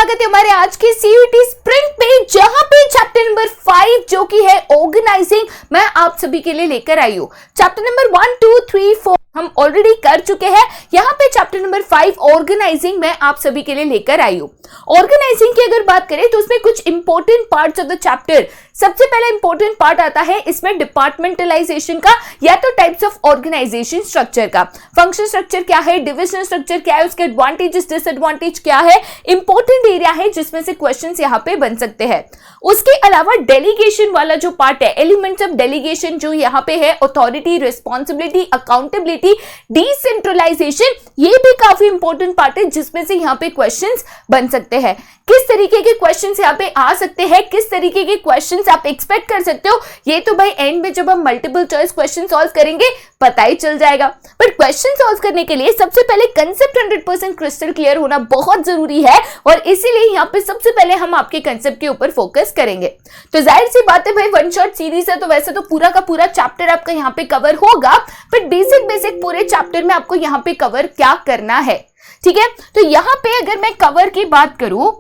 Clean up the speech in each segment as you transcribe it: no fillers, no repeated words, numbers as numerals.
स्वागत है हमारे आज के सीयूईटी स्प्रिंट पे, जहां पे चैप्टर नंबर 5 जो कि है ऑर्गेनाइजिंग, मैं आप सभी के लिए लेकर आई हूं। चैप्टर नंबर 1, 2, 3, 4 हम ऑलरेडी कर चुके हैं। यहाँ पे चैप्टर नंबर 5 ऑर्गेनाइजिंग मैं आप सभी के लिए लेकर आई हूँ। ऑर्गेनाइजिंग की अगर बात करें तो उसमें कुछ important parts of the chapter, सबसे पहला इंपॉर्टेंट पार्ट आता है इसमें डिपार्टमेंटलाइजेशन का, या तो टाइप्स ऑफ ऑर्गेनाइजेशन स्ट्रक्चर का। फंक्शन स्ट्रक्चर क्या है, डिविजन स्ट्रक्चर क्या है, उसके एडवांटेजेस डिसएडवांटेज क्या है, इंपॉर्टेंट एरिया है जिसमें से क्वेश्चंस यहाँ पे बन सकते हैं। उसके अलावा डेलीगेशन वाला जो पार्ट है, एलिमेंट्स ऑफ डेलीगेशन जो यहाँ पे है, अथॉरिटी, रिस्पॉन्सिबिलिटी, अकाउंटेबिलिटी, डिसेंट्रलाइजेशन, ये भी काफी इंपॉर्टेंट पार्ट है जिसमें से यहाँ पे क्वेश्चंस बन सकते हैं। किस तरीके के क्वेश्चंस यहाँ पे आ सकते हैं, किस तरीके के क्वेश्चंस आप एक्सपेक्ट कर सकते हो, ये तो भाई एंड में जब हम मल्टीपल चॉइस क्वेश्चन सॉल्व करेंगे पता ही चल जाएगा। बट क्वेश्चन सॉल्व करने के लिए सबसे पहले कंसेप्ट 100% क्रिस्टल क्लियर होना बहुत जरूरी है, और इसीलिए यहाँ पे सबसे पहले हम आपके कंसेप्ट के ऊपर फोकस करेंगे। तो जाहिर सी बात है भाई, वन शॉट सीरीज है तो वैसे तो पूरा का पूरा चैप्टर आपका यहाँ पे कवर होगा, बट बेसिक पूरे चैप्टर में आपको यहाँ पे कवर क्या करना है, ठीक है। तो यहाँ पे अगर मैं कवर की बात करूं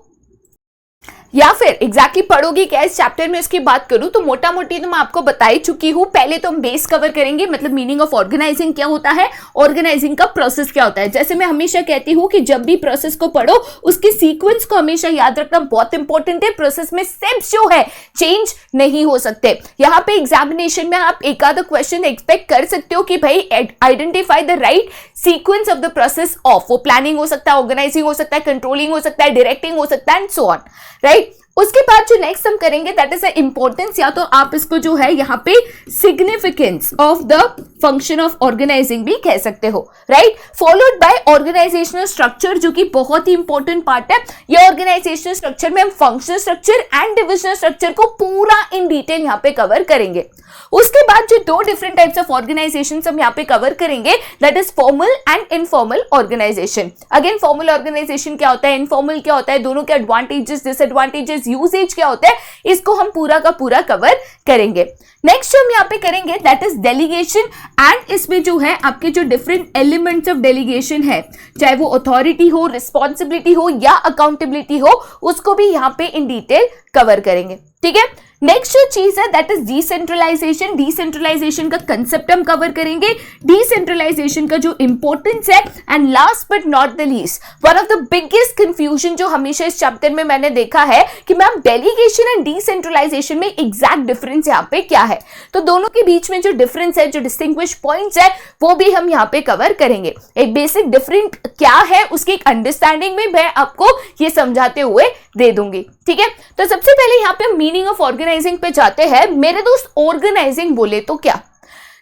या फिर एग्जैक्टली पढ़ोगी क्या इस चैप्टर में, इसकी बात करूं तो मोटा मोटी तो मैं आपको बता ही चुकी हूं। पहले तो हम बेस कवर करेंगे, मतलब मीनिंग ऑफ ऑर्गेनाइजिंग क्या होता है, ऑर्गेनाइजिंग का प्रोसेस क्या होता है। जैसे मैं हमेशा कहती हूं कि जब भी प्रोसेस को पढ़ो उसके सीक्वेंस को हमेशा याद रखना बहुत इंपॉर्टेंट है। प्रोसेस में स्टेप्स जो है चेंज नहीं हो सकते। यहाँ पे एग्जामिनेशन में आप एक आधा क्वेश्चन एक्सपेक्ट कर सकते हो कि भाई identify the right sequence of the process of, वो प्लानिंग हो सकता है, ऑर्गेनाइजिंग हो सकता है, कंट्रोलिंग हो सकता है, डायरेक्टिंग हो सकता है एंड सो ऑन, राइट। उसके बाद जो नेक्स्ट हम करेंगे दैट इज द इंपॉर्टेंस, या तो आप इसको जो है यहाँ पे significance of the function of organising भी कह सकते हो, right. Followed by organisational structure जो कि बहुत ही इंपॉर्टेंट पार्ट है। ये ऑर्गेनाइजेशनल स्ट्रक्चर में हम functional structure and divisional structure को पूरा इन डिटेल यहाँ पे कवर करेंगे। उसके बाद जो दो डिफरेंट टाइप्स ऑफ ऑर्गेनाइजेशन हम यहाँ पे कवर करेंगे that is formal and informal organisation. Again formal organisation क्या होता है, इनफॉर्मल क्या होता है, दोनों के एडवांटेजेस डिसएडवांटेजेस, यूसेज क्या होता है, इसको हम पूरा का पूरा कवर करेंगे। नेक्स्ट हम यहाँ पे करेंगे दैट इज डेलीगेशन, एंड इसमें जो है आपके जो डिफरेंट एलिमेंट्स ऑफ डेलीगेशन है, चाहे वो अथॉरिटी हो, रिस्पॉन्सिबिलिटी हो या अकाउंटेबिलिटी हो, उसको भी यहाँ पे इन डिटेल कवर करेंगे, ठीक है। नेक्स्ट जो चीज है दैट इज डिसेंट्रलाइजेशन। डिसेंट्रलाइजेशन का कंसेप्ट हम कवर करेंगे, डिसेंट्रलाइजेशन का जो इंपॉर्टेंस है, and last but not the least one of the biggest confusion जो हमेशा इस चैप्टर में मैंने देखा है कि मैम डेलीगेशन एंड डिसेंट्रलाइजेशन में एग्जैक्ट डिफरेंस यहाँ पे क्या है। तो दोनों के बीच में जो डिफरेंस है, जो डिस्टिंग्विश पॉइंट्स है, वो भी हम यहाँ पे कवर करेंगे। एक बेसिक डिफरेंट क्या है उसकी एक अंडरस्टैंडिंग में मैं आपको ये समझाते हुए दे दूंगी, ठीक है। तो सबसे पहले यहाँ पे मीनिंग ऑफ ऑर्गेनाइजिंग पे जाते हैं। मेरे दोस्त ऑर्गेनाइजिंग बोले तो क्या,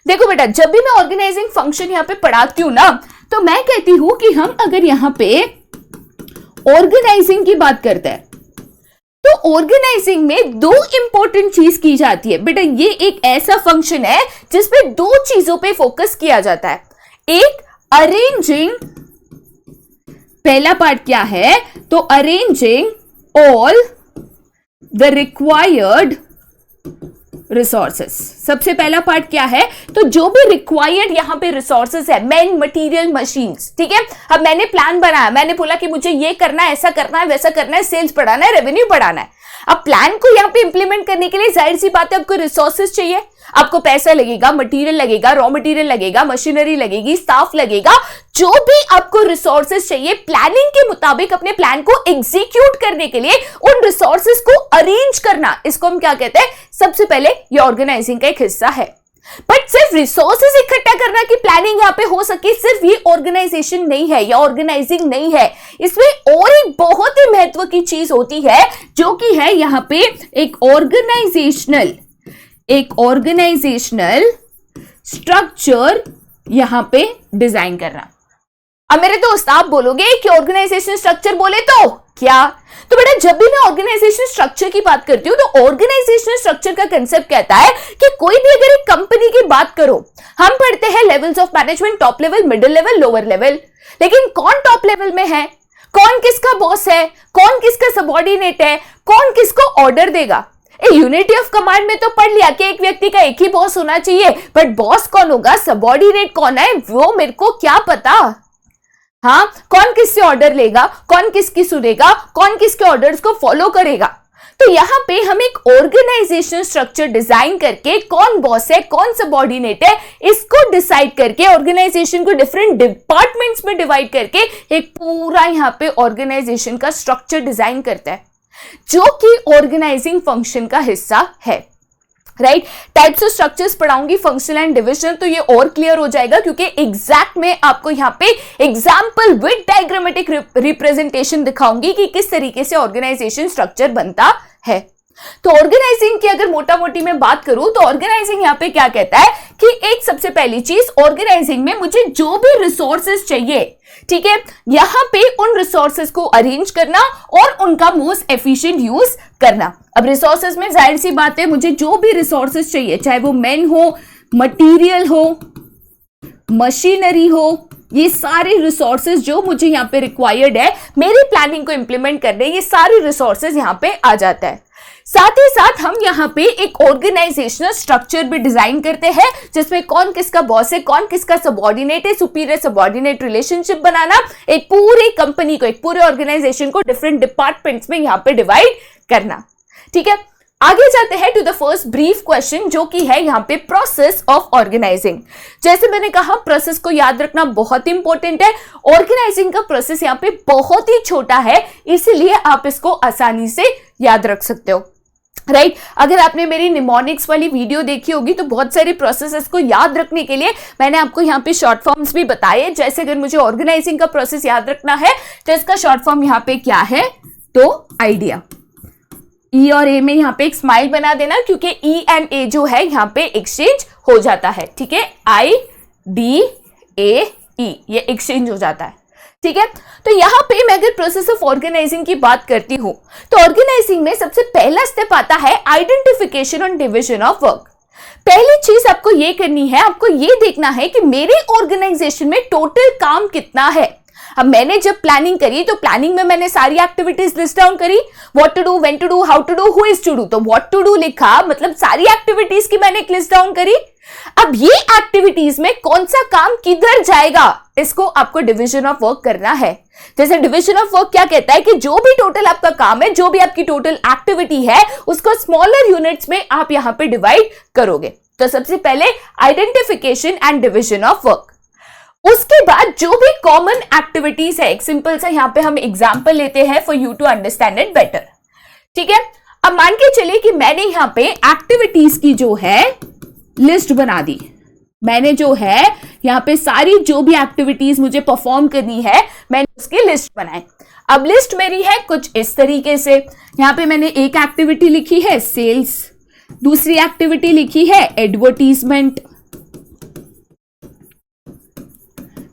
देखो बेटा, जब भी मैं ऑर्गेनाइजिंग फंक्शन यहाँ पे पढ़ाती हूँ ना, तो मैं कहती हूं कि हम अगर यहाँ पे ऑर्गेनाइजिंग की बात करते हैं तो ऑर्गेनाइजिंग में दो इंपॉर्टेंट चीज की जाती है। बेटा ये एक ऐसा फंक्शन है जिसपे दो चीजों पे फोकस किया जाता है। एक अरेंजिंग, पहला पार्ट क्या है, तो arranging all the required resources. सबसे पहला पार्ट क्या है, तो जो भी रिक्वायर्ड यहाँ पे रिसोर्सेस है, मैन, मटेरियल, मशीन्स, ठीक है। अब मैंने प्लान बनाया, मैंने बोला कि मुझे ये करना है, ऐसा करना है, वैसा करना है, सेल्स बढ़ाना है, रेवेन्यू बढ़ाना है। अब प्लान को यहाँ पे इंप्लीमेंट करने के लिए जाहिर सी बात है आपको रिसोर्सेस चाहिए, आपको पैसा लगेगा, मटेरियल लगेगा, रॉ मटेरियल लगेगा, मशीनरी लगेगी, स्टाफ लगेगा। जो भी आपको रिसोर्सेस चाहिए प्लानिंग के मुताबिक अपने प्लान को एग्जीक्यूट करने के लिए, उन रिसोर्सेस को अरेंज करना, इसको हम क्या कहते हैं, सबसे पहले ये ऑर्गेनाइजिंग का एक हिस्सा है। बट सिर्फ रिसोर्सेस इकट्ठा करना की प्लानिंग यहाँ पे हो सके, सिर्फ ये ऑर्गेनाइजेशन नहीं है या ऑर्गेनाइजिंग नहीं है। इसमें और एक बहुत ही महत्व की चीज होती है जो कि है यहाँ पे एक ऑर्गेनाइजेशनल स्ट्रक्चर यहाँ पे डिजाइन करना। अब मेरे दोस्त आप बोलोगे कि ऑर्गेनाइजेशन स्ट्रक्चर बोले तो क्या, तो बेटा जब भी मैं ऑर्गेनाइजेशन स्ट्रक्चर की बात करती हूँ तो ऑर्गेनाइजेशन स्ट्रक्चर का कंसेप्ट कहता है कि कोई भी अगर एक कंपनी की बात करो, हम पढ़ते हैं levels of management, top level, middle level, lower level, लेकिन कौन टॉप लेवल में है, कौन किसका बॉस है, कौन किसका सबऑर्डिनेट है, कौन किसको ऑर्डर देगा। यूनिटी ऑफ कमांड में तो पढ़ लिया कि एक व्यक्ति का एक ही बॉस होना चाहिए, बट बॉस कौन होगा, सबऑर्डिनेट कौन है, वो मेरे को क्या पता। हाँ, कौन किससे ऑर्डर लेगा, कौन किसकी सुनेगा, कौन किसके ऑर्डर्स को फॉलो करेगा। तो यहाँ पे हम एक ऑर्गेनाइजेशन स्ट्रक्चर डिजाइन करके कौन बॉस है, कौन सबऑर्डिनेट है, इसको डिसाइड करके ऑर्गेनाइजेशन को डिफरेंट डिपार्टमेंट्स में डिवाइड करके एक पूरा यहाँ पे ऑर्गेनाइजेशन का स्ट्रक्चर डिजाइन करता है, जो कि ऑर्गेनाइजिंग फंक्शन का हिस्सा है। राइट, टाइप्स ऑफ स्ट्रक्चर्स पढ़ाऊंगी, फंक्शनल एंड डिविजन, तो ये और क्लियर हो जाएगा, क्योंकि एग्जैक्ट में आपको यहाँ पे एग्जाम्पल विद डायग्रामेटिक रिप्रेजेंटेशन दिखाऊंगी कि किस तरीके से ऑर्गेनाइजेशन स्ट्रक्चर बनता है। तो ऑर्गेनाइजिंग की अगर मोटा मोटी मैं बात करूं तो ऑर्गेनाइजिंग यहाँ पे क्या कहता है कि एक सबसे पहली चीज, ऑर्गेनाइजिंग में मुझे जो भी रिसोर्सेज चाहिए, ठीक है, यहाँ पे उन रिसोर्सेज को अरेंज करना और उनका मोस्ट एफिशिएंट यूज करना। अब रिसोर्सेज में जाहिर सी बात है, मुझे जो भी रिसोर्सेज चाहिए, चाहे वो मैन हो, मटेरियल हो, मशीनरी हो, ये सारे रिसोर्सेज जो मुझे यहाँ पे रिक्वायर्ड है मेरी प्लानिंग को इंप्लीमेंट करने, ये सारे रिसोर्सेज यहाँ पे आ जाता है। साथ ही साथ हम यहाँ पे एक ऑर्गेनाइजेशनल स्ट्रक्चर भी डिजाइन करते हैं, जिसमें कौन किसका बॉस है, कौन किसका सबऑर्डिनेट है, सुपीरियर सबऑर्डिनेट रिलेशनशिप बनाना, एक पूरी कंपनी को, एक पूरे ऑर्गेनाइजेशन को डिफरेंट डिपार्टमेंट्स में यहाँ पे डिवाइड करना। ठीक है, आगे जाते हैं to the first brief question, जो कि है यहाँ पे प्रोसेस ऑफ ऑर्गेनाइजिंग। जैसे मैंने कहा, प्रोसेस को याद रखना बहुत इंपॉर्टेंट है। ऑर्गेनाइजिंग का प्रोसेस यहाँ पे बहुत ही छोटा है, इसीलिए आप इसको आसानी से याद रख सकते हो। राइट, अगर आपने मेरी निमोनिक्स वाली वीडियो देखी होगी तो बहुत सारे प्रोसेसेस को याद रखने के लिए मैंने आपको यहाँ पे शॉर्ट फॉर्म्स भी बताए। जैसे अगर मुझे ऑर्गेनाइजिंग का प्रोसेस याद रखना है तो इसका शॉर्ट फॉर्म यहाँ पे क्या है, तो आइडिया। ई और ए में यहाँ पे एक स्माइल बना देना, क्योंकि ई एंड ए जो है यहाँ पे एक्सचेंज हो जाता है। ठीक है, IDEA, ये एक्सचेंज हो जाता है। ठीक है, तो यहाँ पे मैं अगर प्रोसेस ऑफ ऑर्गेनाइजिंग की बात करती हूं तो ऑर्गेनाइजिंग में सबसे पहला स्टेप आता है आइडेंटिफिकेशन और डिवीजन ऑफ वर्क। पहली चीज आपको ये करनी है, आपको ये देखना है कि मेरे ऑर्गेनाइजेशन में टोटल काम कितना है। अब मैंने जब प्लानिंग करी तो प्लानिंग में मैंने सारी एक्टिविटीज लिस्ट डाउन करी, what to do, when to do, how to do, who is to do. तो व्हाट टू डू लिखा, मतलब सारी एक्टिविटीज की मैंने एक लिस्ट डाउन करी। अब ये एक्टिविटीज में कौन सा काम किधर जाएगा, इसको आपको डिवीजन ऑफ वर्क करना है। जैसे डिवीजन ऑफ वर्क क्या कहता है कि जो भी टोटल आपका काम है, जो भी आपकी टोटल एक्टिविटी है, उसको स्मॉलर यूनिट्स में आप यहां पे डिवाइड करोगे। तो सबसे पहले identification and division of work. उसके बाद जो भी कॉमन एक्टिविटीज है, एक सिंपल सा यहां पे हम एग्जांपल लेते हैं for you to understand it better. ठीक है, अब मान के चलिए कि मैंने यहां पे एक्टिविटीज की जो है लिस्ट बना दी। मैंने जो है यहाँ पे सारी जो भी एक्टिविटीज मुझे परफॉर्म करनी है, मैंने उसकी लिस्ट बनाई। अब लिस्ट मेरी है कुछ इस तरीके से। यहाँ पे मैंने एक एक्टिविटी लिखी है सेल्स, दूसरी एक्टिविटी लिखी है एडवर्टीजमेंट,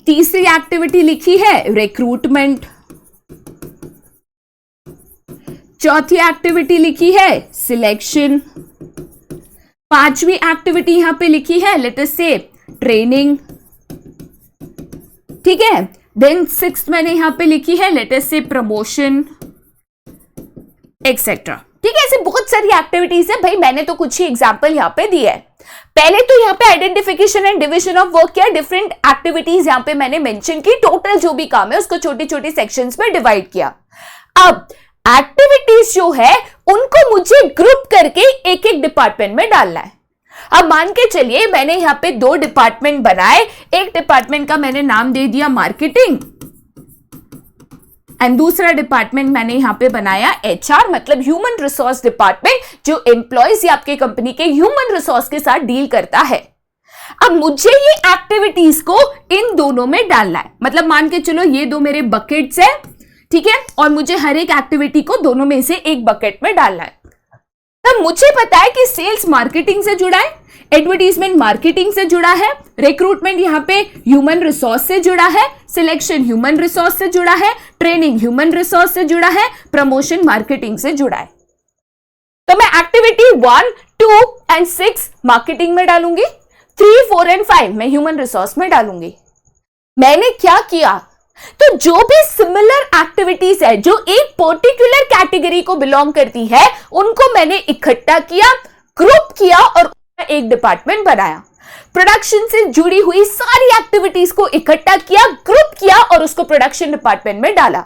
तीसरी एक्टिविटी लिखी है रिक्रूटमेंट, चौथी एक्टिविटी लिखी है सिलेक्शन, पांचवी एक्टिविटी यहां पे लिखी है लेट अस से ट्रेनिंग। ठीक है, देन सिक्स्थ मैंने यहां पे लिखी है लेट अस से प्रमोशन एक्सेट्रा। ठीक है, ऐसे बहुत सारी एक्टिविटीज है भाई, मैंने तो कुछ ही एग्जांपल यहां पे दिए है। पहले तो यहाँ पे identification and division of work किया, डिफरेंट एक्टिविटीज यहाँ पे मैंने मेंशन की, टोटल जो भी काम है उसको छोटे छोटे सेक्शंस में डिवाइड किया। अब एक्टिविटीज जो है उनको मुझे ग्रुप करके एक एक डिपार्टमेंट में डालना है। अब मान के चलिए मैंने यहाँ पे दो डिपार्टमेंट बनाए, एक डिपार्टमेंट का मैंने नाम दे दिया मार्केटिंग एंड दूसरा डिपार्टमेंट मैंने यहाँ पे बनाया HR, मतलब ह्यूमन रिसोर्स डिपार्टमेंट, जो एम्प्लॉयज या आपके कंपनी के ह्यूमन रिसोर्स के साथ डील करता है। अब मुझे ये एक्टिविटीज को इन दोनों में डालना है, मतलब मान के चलो ये दो मेरे बकेट्स है, ठीक है, और मुझे हर एक एक्टिविटी को दोनों में से एक बकेट में डालना है। तब मुझे पता है कि सेल्स मार्केटिंग से जुड़ा है, एडवर्टीजमेंट मार्केटिंग से जुड़ा है, रिक्रूटमेंट यहाँ पे ह्यूमन रिसोर्स से जुड़ा है, सिलेक्शन ह्यूमन रिसोर्स से जुड़ा है, ट्रेनिंग ह्यूमन रिसोर्स से जुड़ा है, प्रमोशन मार्केटिंग से जुड़ा है। तो मैं एक्टिविटी 1, 2 एंड 6 मार्केटिंग में डालूंगी, 3, 4 एंड 5 मैं ह्यूमन रिसोर्स में डालूंगी। मैंने क्या किया, तो जो भी सिमिलर एक्टिविटीज है जो एक पर्टिकुलर कैटेगरी को बिलोंग करती है, उनको मैंने इकट्ठा किया, ग्रुप किया और एक डिपार्टमेंट बनाया। प्रोडक्शन से जुड़ी हुई सारी एक्टिविटीज को इकट्ठा किया, ग्रुप किया और उसको प्रोडक्शन डिपार्टमेंट में डाला।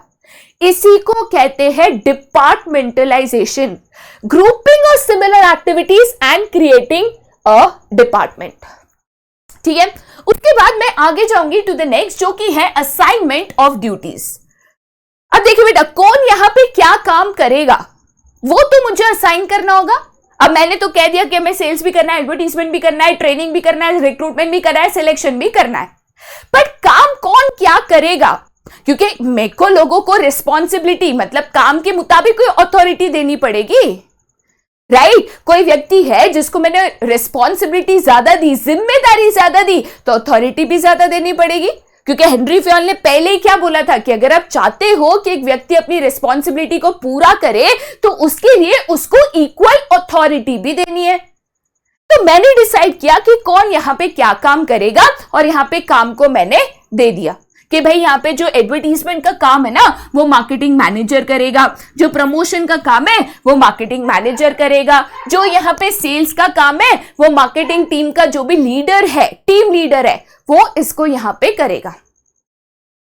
इसी को कहते हैं departmentalisation, grouping of similar activities and creating a department. ठीक है, उसके बाद मैं आगे जाऊंगी टू द नेक्स्ट, जो कि है असाइनमेंट ऑफ ड्यूटीज। अब देखिए बेटा, कौन यहां पे क्या काम करेगा वो तो मुझे असाइन करना होगा। अब मैंने तो कह दिया कि हमें सेल्स भी करना है, एडवर्टीजमेंट भी करना है, ट्रेनिंग भी करना है, रिक्रूटमेंट भी करना है, सिलेक्शन भी करना है, बट काम कौन क्या करेगा? क्योंकि मेरे को लोगों को रिस्पॉन्सिबिलिटी मतलब काम के मुताबिक कोई अथॉरिटी देनी पड़ेगी, राइट? कोई व्यक्ति है जिसको मैंने रिस्पॉन्सिबिलिटी ज्यादा दी, जिम्मेदारी ज्यादा दी, तो अथॉरिटी भी ज्यादा देनी पड़ेगी। क्योंकि हेनरी फयोल ने पहले ही क्या बोला था कि अगर आप चाहते हो कि एक व्यक्ति अपनी रिस्पॉन्सिबिलिटी को पूरा करे तो उसके लिए उसको इक्वल अथॉरिटी भी देनी है। तो मैंने डिसाइड किया कि कौन यहां पे क्या काम करेगा और यहां पे काम को मैंने दे दिया कि भाई यहाँ पे जो एडवर्टीजमेंट का काम है ना वो मार्केटिंग मैनेजर करेगा, जो प्रमोशन का काम है वो मार्केटिंग मैनेजर करेगा, जो यहाँ पे सेल्स का काम है वो मार्केटिंग टीम का जो भी लीडर है, टीम लीडर है, वो इसको यहाँ पे करेगा।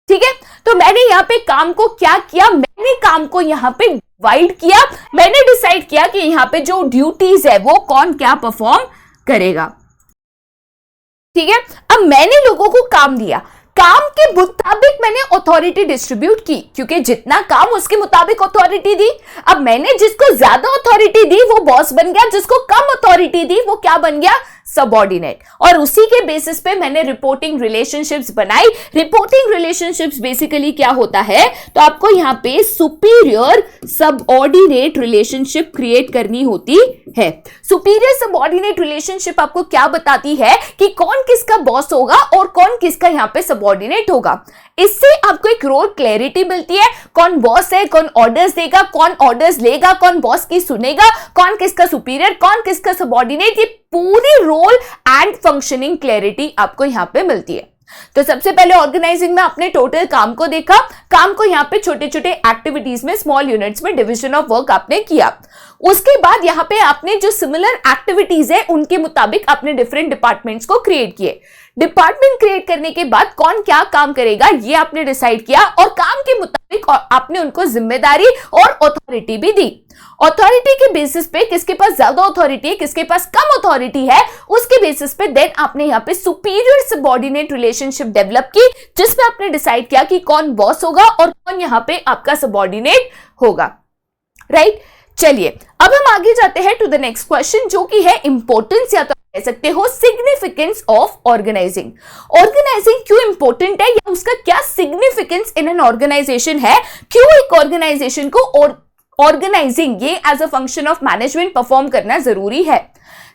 ठीक है, तो मैंने यहाँ पे काम को क्या किया, मैंने काम को यहाँ पे डिवाइड किया, मैंने डिसाइड किया कि यहाँ पे जो ड्यूटीज है वो कौन क्या परफॉर्म करेगा। ठीक है, अब मैंने लोगों को काम दिया, काम के मुताबिक मैंने अथॉरिटी डिस्ट्रीब्यूट की, क्योंकि जितना काम उसके मुताबिक अथॉरिटी दी। अब मैंने जिसको ज्यादा अथॉरिटी दी वो बॉस बन गया, जिसको कम अथॉरिटी दी वो क्या बन गया, सबऑर्डिनेट। और उसी के बेसिस पे मैंने रिपोर्टिंग रिलेशनशिप्स बनाई। रिपोर्टिंग रिलेशनशिप्स बेसिकली क्या होता है, तो आपको यहाँ पे सुपीरियर सबऑर्डिनेट रिलेशनशिप क्रिएट करनी होती है। सुपीरियर सबऑर्डिनेट रिलेशनशिप आपको क्या बताती है कि कौन किसका बॉस होगा और कौन किसका यहाँ पे सबऑर्डिनेट होगा। इससे आपको एक रोल क्लैरिटी मिलती है, कौन बॉस है, कौन ऑर्डर्स देगा, कौन ऑर्डर्स लेगा, कौन बॉस की सुनेगा, कौन किसका सुपीरियर, कौन किसका सबऑर्डिनेट, ये पूरी रोल एंड फंक्शनिंग क्लैरिटी आपको यहाँ पे मिलती है। तो सबसे पहले ऑर्गेनाइजिंग में आपने टोटल काम को देखा, काम को यहाँ पे छोटे छोटे एक्टिविटीज में, स्मॉल यूनिट्स में डिवीजन ऑफ वर्क आपने किया। उसके बाद यहाँ पे आपने जो सिमिलर एक्टिविटीज है उनके मुताबिक आपने डिफरेंट डिपार्टमेंट्स को क्रिएट किए। डिपार्टमेंट क्रिएट करने के बाद कौन क्या काम करेगा ये आपने डिसाइड किया और काम के मुताबिक आपने उनको जिम्मेदारी और अथॉरिटी भी दी। अथॉरिटी के बेसिस पे किसके पास ज्यादा अथॉरिटी है, किसके पास कम अथॉरिटी है, उसके बेसिस पे देन आपने यहाँ पे सुपीरियर सबऑर्डिनेट रिलेशनशिप डेवलप की, जिसमें आपने डिसाइड किया कि कौन बॉस होगा और कौन यहाँ पे आपका सबऑर्डिनेट होगा। राइट, चलिए अब हम आगे जाते हैं टू द नेक्स्ट क्वेश्चन, जो कि है इंपॉर्टेंस या तो कह सकते हो सिग्निफिकेंस ऑफ ऑर्गेनाइजिंग। ऑर्गेनाइजिंग क्यों इंपॉर्टेंट है या उसका क्या सिग्निफिकेंस इन एन ऑर्गेनाइजेशन है, क्यों एक ऑर्गेनाइजेशन को ऑर्गेनाइजिंग ये as a function of management perform करना जरूरी है।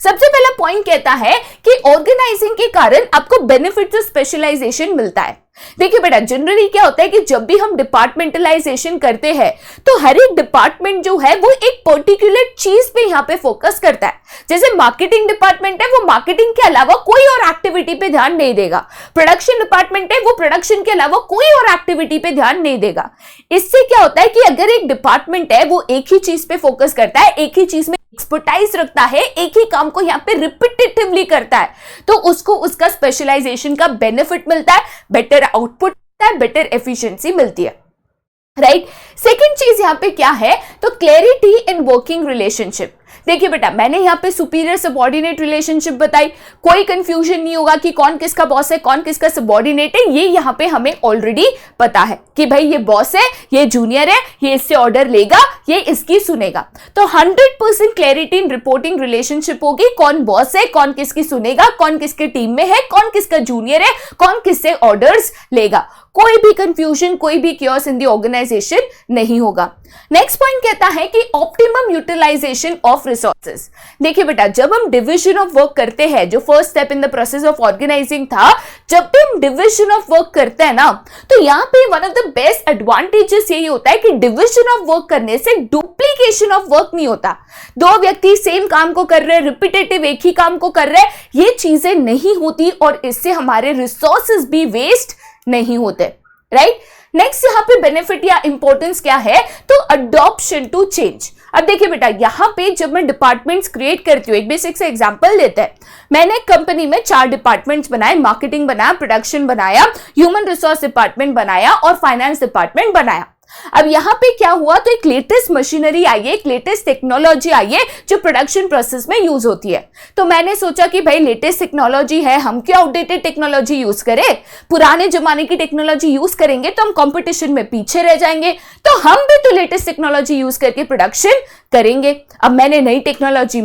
सबसे पहला पॉइंट कहता है कि ऑर्गेनाइजिंग के कारण आपको बेनिफिट ऑफ स्पेशलाइजेशन मिलता है। देखिए बेटा, जनरली क्या होता है कि जब भी हम डिपार्टमेंटलाइजेशन करते हैं तो हर एक डिपार्टमेंट जो है वो एक पर्टिकुलर चीज पे यहाँ पे फोकस करता है। जैसे मार्केटिंग डिपार्टमेंट है, वो मार्केटिंग के अलावा कोई और एक्टिविटी पे ध्यान नहीं देगा। प्रोडक्शन डिपार्टमेंट है, वो प्रोडक्शन के अलावा कोई और एक्टिविटी पे ध्यान नहीं देगा। इससे क्या होता है कि अगर एक डिपार्टमेंट है वो एक ही चीज पे फोकस करता है, एक ही चीज में एक्सपर्टाइज रखता है, एक ही काम को यहाँ पे रिपीटेटिवली करता है, तो उसको उसका स्पेशलाइजेशन का बेनिफिट मिलता है, बेटर आउटपुट मिलता है, बेटर एफिशिएंसी मिलती है। राइट, सेकंड चीज यहाँ पे क्या है, तो क्लैरिटी इन वर्किंग रिलेशनशिप। देखिए बेटा, मैंने यहाँ पे सुपीरियर सबऑर्डिनेट रिलेशनशिप बताई, कोई कंफ्यूजन नहीं होगा कि कौन किसका बॉस है, कौन किसका सबऑर्डिनेट है। ये यहाँ पे हमें ऑलरेडी पता है कि भाई ये बॉस है, ये जूनियर है, ये इससे ऑर्डर लेगा, ये इसकी सुनेगा। तो 100% क्लैरिटी इन रिपोर्टिंग रिलेशनशिप होगी, कौन बॉस है, कौन किसकी सुनेगा, कौन किसके टीम में है, कौन किसका जूनियर है, कौन किससे ऑर्डर्स लेगा। कोई भी कंफ्यूजन, कोई भी क्योस इन दी ऑर्गेनाइजेशन नहीं होगा। नेक्स्ट पॉइंट कहता है कि ऑप्टिमम यूटिलाइजेशन ऑफ रिसोर्सेज। देखिए बेटा, जब हम डिवीजन ऑफ वर्क करते हैं, जो first step in the process of organising था, जब भी हम डिवीजन ऑफ वर्क करते हैं ना, तो यहाँ पे one of the best advantages यही होता है कि डिवीजन ऑफ वर्क करने से डुप्लीकेशन ऑफ वर्क नहीं होता। दो व्यक्ति सेम काम को कर रहे हैं, रिपीटेटिव एक ही काम को कर रहे हैं, ये चीजें नहीं होती और इससे हमारे रिसोर्सेज भी वेस्ट नहीं होते। राइट, नेक्स्ट यहाँ पे बेनिफिट या इंपॉर्टेंस क्या है, तो अडॉप्शन टू चेंज। अब देखिए बेटा, यहाँ पे जब मैं डिपार्टमेंट्स क्रिएट करती हूँ, एक बेसिक से एग्जांपल लेते हैं। मैंने एक कंपनी में 4 डिपार्टमेंट्स बनाए, मार्केटिंग बनाया, प्रोडक्शन बनाया, ह्यूमन रिसोर्स डिपार्टमेंट बनाया और फाइनेंस डिपार्टमेंट बनाया। अब यहाँ पे क्या हुआ, तो एक लेटेस्ट मशीनरी आई है, एक लेटेस्ट टेक्नोलॉजी आई है जो प्रोडक्शन प्रोसेस में यूज होती है। तो मैंने सोचा कि भाई लेटेस्ट टेक्नोलॉजी है, हम क्यों आउटडेटेड टेक्नोलॉजी यूज करें, पुराने जमाने की टेक्नोलॉजी यूज करेंगे तो हम कंपटीशन में पीछे रह जाएंगे, तो हम भी तो लेटेस्ट टेक्नोलॉजी यूज करके प्रोडक्शन करेंगे। अब मैंने नई टेक्नोलॉजी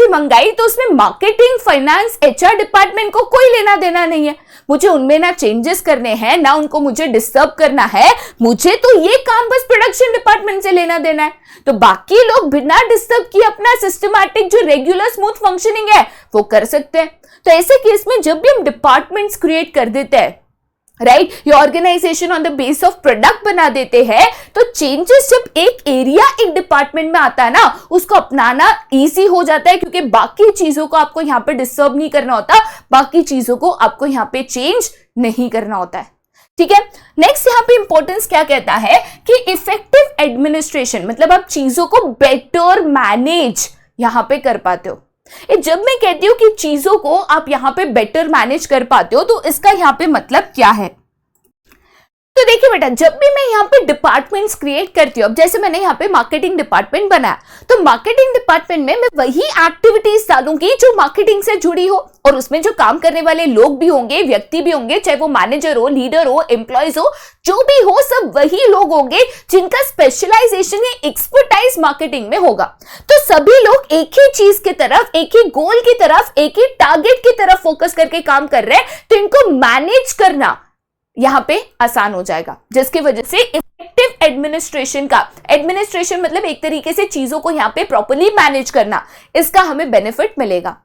मंगाई तो उसमें मार्केटिंग, फाइनेंस, एचआर डिपार्टमेंट को कोई लेना देना नहीं है। मुझे उनमें ना चेंजेस करने हैं, ना उनको मुझे डिस्टर्ब करना है, मुझे तो ये काम बस प्रोडक्शन डिपार्टमेंट से लेना देना है। तो बाकी लोग बिना डिस्टर्ब किए अपना सिस्टमैटिक जो रेगुलर स्मूथ फंक्शनिंग है वो कर सकते हैं। तो ऐसे केस में जब भी हम डिपार्टमेंट्स क्रिएट कर देते हैं, राइट, ये organisation on the base of product बना देते हैं, तो चेंजेस जब एक एरिया एक डिपार्टमेंट में आता है ना, उसको अपनाना इजी हो जाता है, क्योंकि बाकी चीजों को आपको यहाँ पे डिस्टर्ब नहीं करना होता, बाकी चीजों को आपको यहाँ पे चेंज नहीं करना होता है। ठीक है, नेक्स्ट यहाँ पे इंपॉर्टेंस क्या कहता है कि इफेक्टिव एडमिनिस्ट्रेशन, मतलब आप चीजों को बेटर मैनेज यहाँ पे कर पाते हो। जब मैं कहती हूं कि चीजों को आप यहां पे बेटर मैनेज कर पाते हो, तो इसका यहां पे मतलब क्या है। तो देखिए बेटा, जब भी मैं यहाँ पे डिपार्टमेंट्स क्रिएट करती हूँ, अब जैसे मैंने यहाँ पे मार्केटिंग डिपार्टमेंट बनाया, तो मार्केटिंग डिपार्टमेंट में मैं वही एक्टिविटीज डालूंगी जो मार्केटिंग से जुड़ी हो, और उसमें जो काम करने वाले लोग भी होंगे, व्यक्ति भी होंगे, चाहे वो मैनेजर हो, लीडर हो, एम्प्लॉयज हो, जो भी हो, सब वही लोग होंगे जिनका स्पेशलाइजेशन या एक्सपर्टाइज मार्केटिंग में होगा। तो सभी लोग एक ही चीज की तरफ, एक ही गोल की तरफ, एक ही टारगेट की तरफ फोकस करके काम कर रहे हैं, तो इनको मैनेज करना यहां पे आसान हो जाएगा, जिसकी वजह से इफेक्टिव एडमिनिस्ट्रेशन का, एडमिनिस्ट्रेशन मतलब एक तरीके से चीजों को यहां पे प्रॉपर्ली मैनेज करना, इसका हमें बेनिफिट मिलेगा।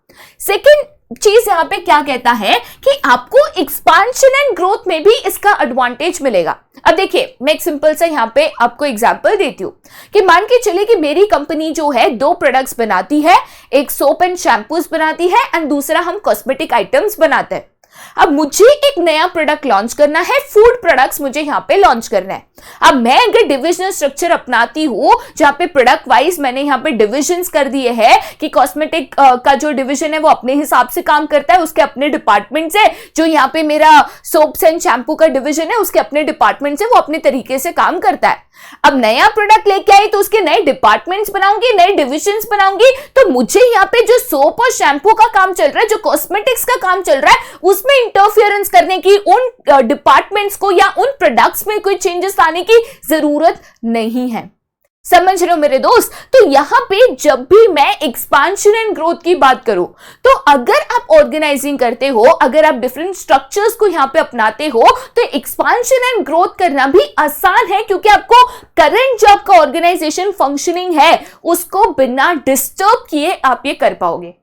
सेकंड चीज यहां पे क्या कहता है कि आपको एक्सपांशन एंड ग्रोथ में भी इसका एडवांटेज मिलेगा। अब देखिए, मैं एक सिंपल सा यहां पे आपको एग्जांपल देती हूं कि मान के चले कि मेरी कंपनी जो है 2 प्रोडक्ट्स बनाती है, एक सोप एंड शैम्पूस बनाती है एंड दूसरा हम कॉस्मेटिक आइटम्स बनाते हैं। अब मुझे एक नया प्रोडक्ट लॉन्च करना है, फूड प्रोडक्ट्स मुझे यहां पे लॉन्च करना है। अब मैं अगर डिविजनल स्ट्रक्चर अपनाती हूं, जहां पे प्रोडक्ट वाइज मैंने यहां पे डिविजन्स कर दिए हैं कि कॉस्मेटिक का जो डिवीजन है वो अपने हिसाब से काम करता है, उसके अपने डिपार्टमेंट से, जो यहां पे मेरा सोप्स एंड शैम्पू का डिवीजन है उसके अपने डिपार्टमेंट से वो अपने तरीके से काम करता है। अब नया प्रोडक्ट लेके आई तो उसके नए डिपार्टमेंट्स बनाऊंगी, नए डिविजन्स बनाऊंगी, तो मुझे यहाँ पे जो सोप और शैम्पू का काम चल रहा है, जो कॉस्मेटिक्स का काम चल रहा है, उसमें इंटरफियरेंस करने की, उन डिपार्टमेंट्स को या उन प्रोडक्ट्स में कोई चेंजेस लाने की जरूरत नहीं है। समझ रहे हो मेरे दोस्त। तो यहां पे जब भी मैं एक्सपांशन एंड ग्रोथ की बात करूं, तो अगर आप ऑर्गेनाइजिंग करते हो, अगर आप डिफरेंट स्ट्रक्चर्स को यहां पे अपनाते हो, तो एक्सपांशन एंड ग्रोथ करना भी आसान है, क्योंकि आपको करंट जो आपका ऑर्गेनाइजेशन फंक्शनिंग है उसको बिना डिस्टर्ब किए आप ये कर पाओगे,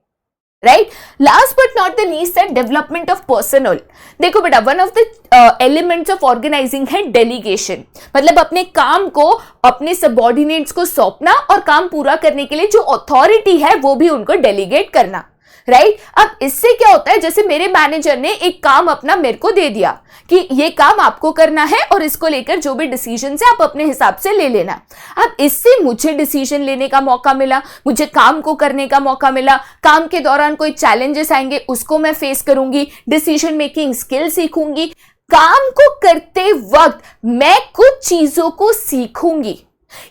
right. Last but not the least है डेवलपमेंट ऑफ पर्सनल। देखो बेटा, one of the elements of organising है डेलीगेशन, मतलब अपने काम को अपने सबऑर्डिनेट्स को सौंपना और काम पूरा करने के लिए जो अथॉरिटी है वो भी उनको डेलीगेट करना, राइट। अब इससे क्या होता है, जैसे मेरे मैनेजर ने एक काम अपना मेरे को दे दिया कि ये काम आपको करना है और इसको लेकर जो भी डिसीजन है आप अपने हिसाब से ले लेना। अब इससे मुझे डिसीजन लेने का मौका मिला, मुझे काम को करने का मौका मिला, काम के दौरान कोई चैलेंजेस आएंगे उसको मैं फेस करूंगी, डिसीजन मेकिंग स्किल सीखूंगी, काम को करते वक्त मैं कुछ चीजों को सीखूंगी।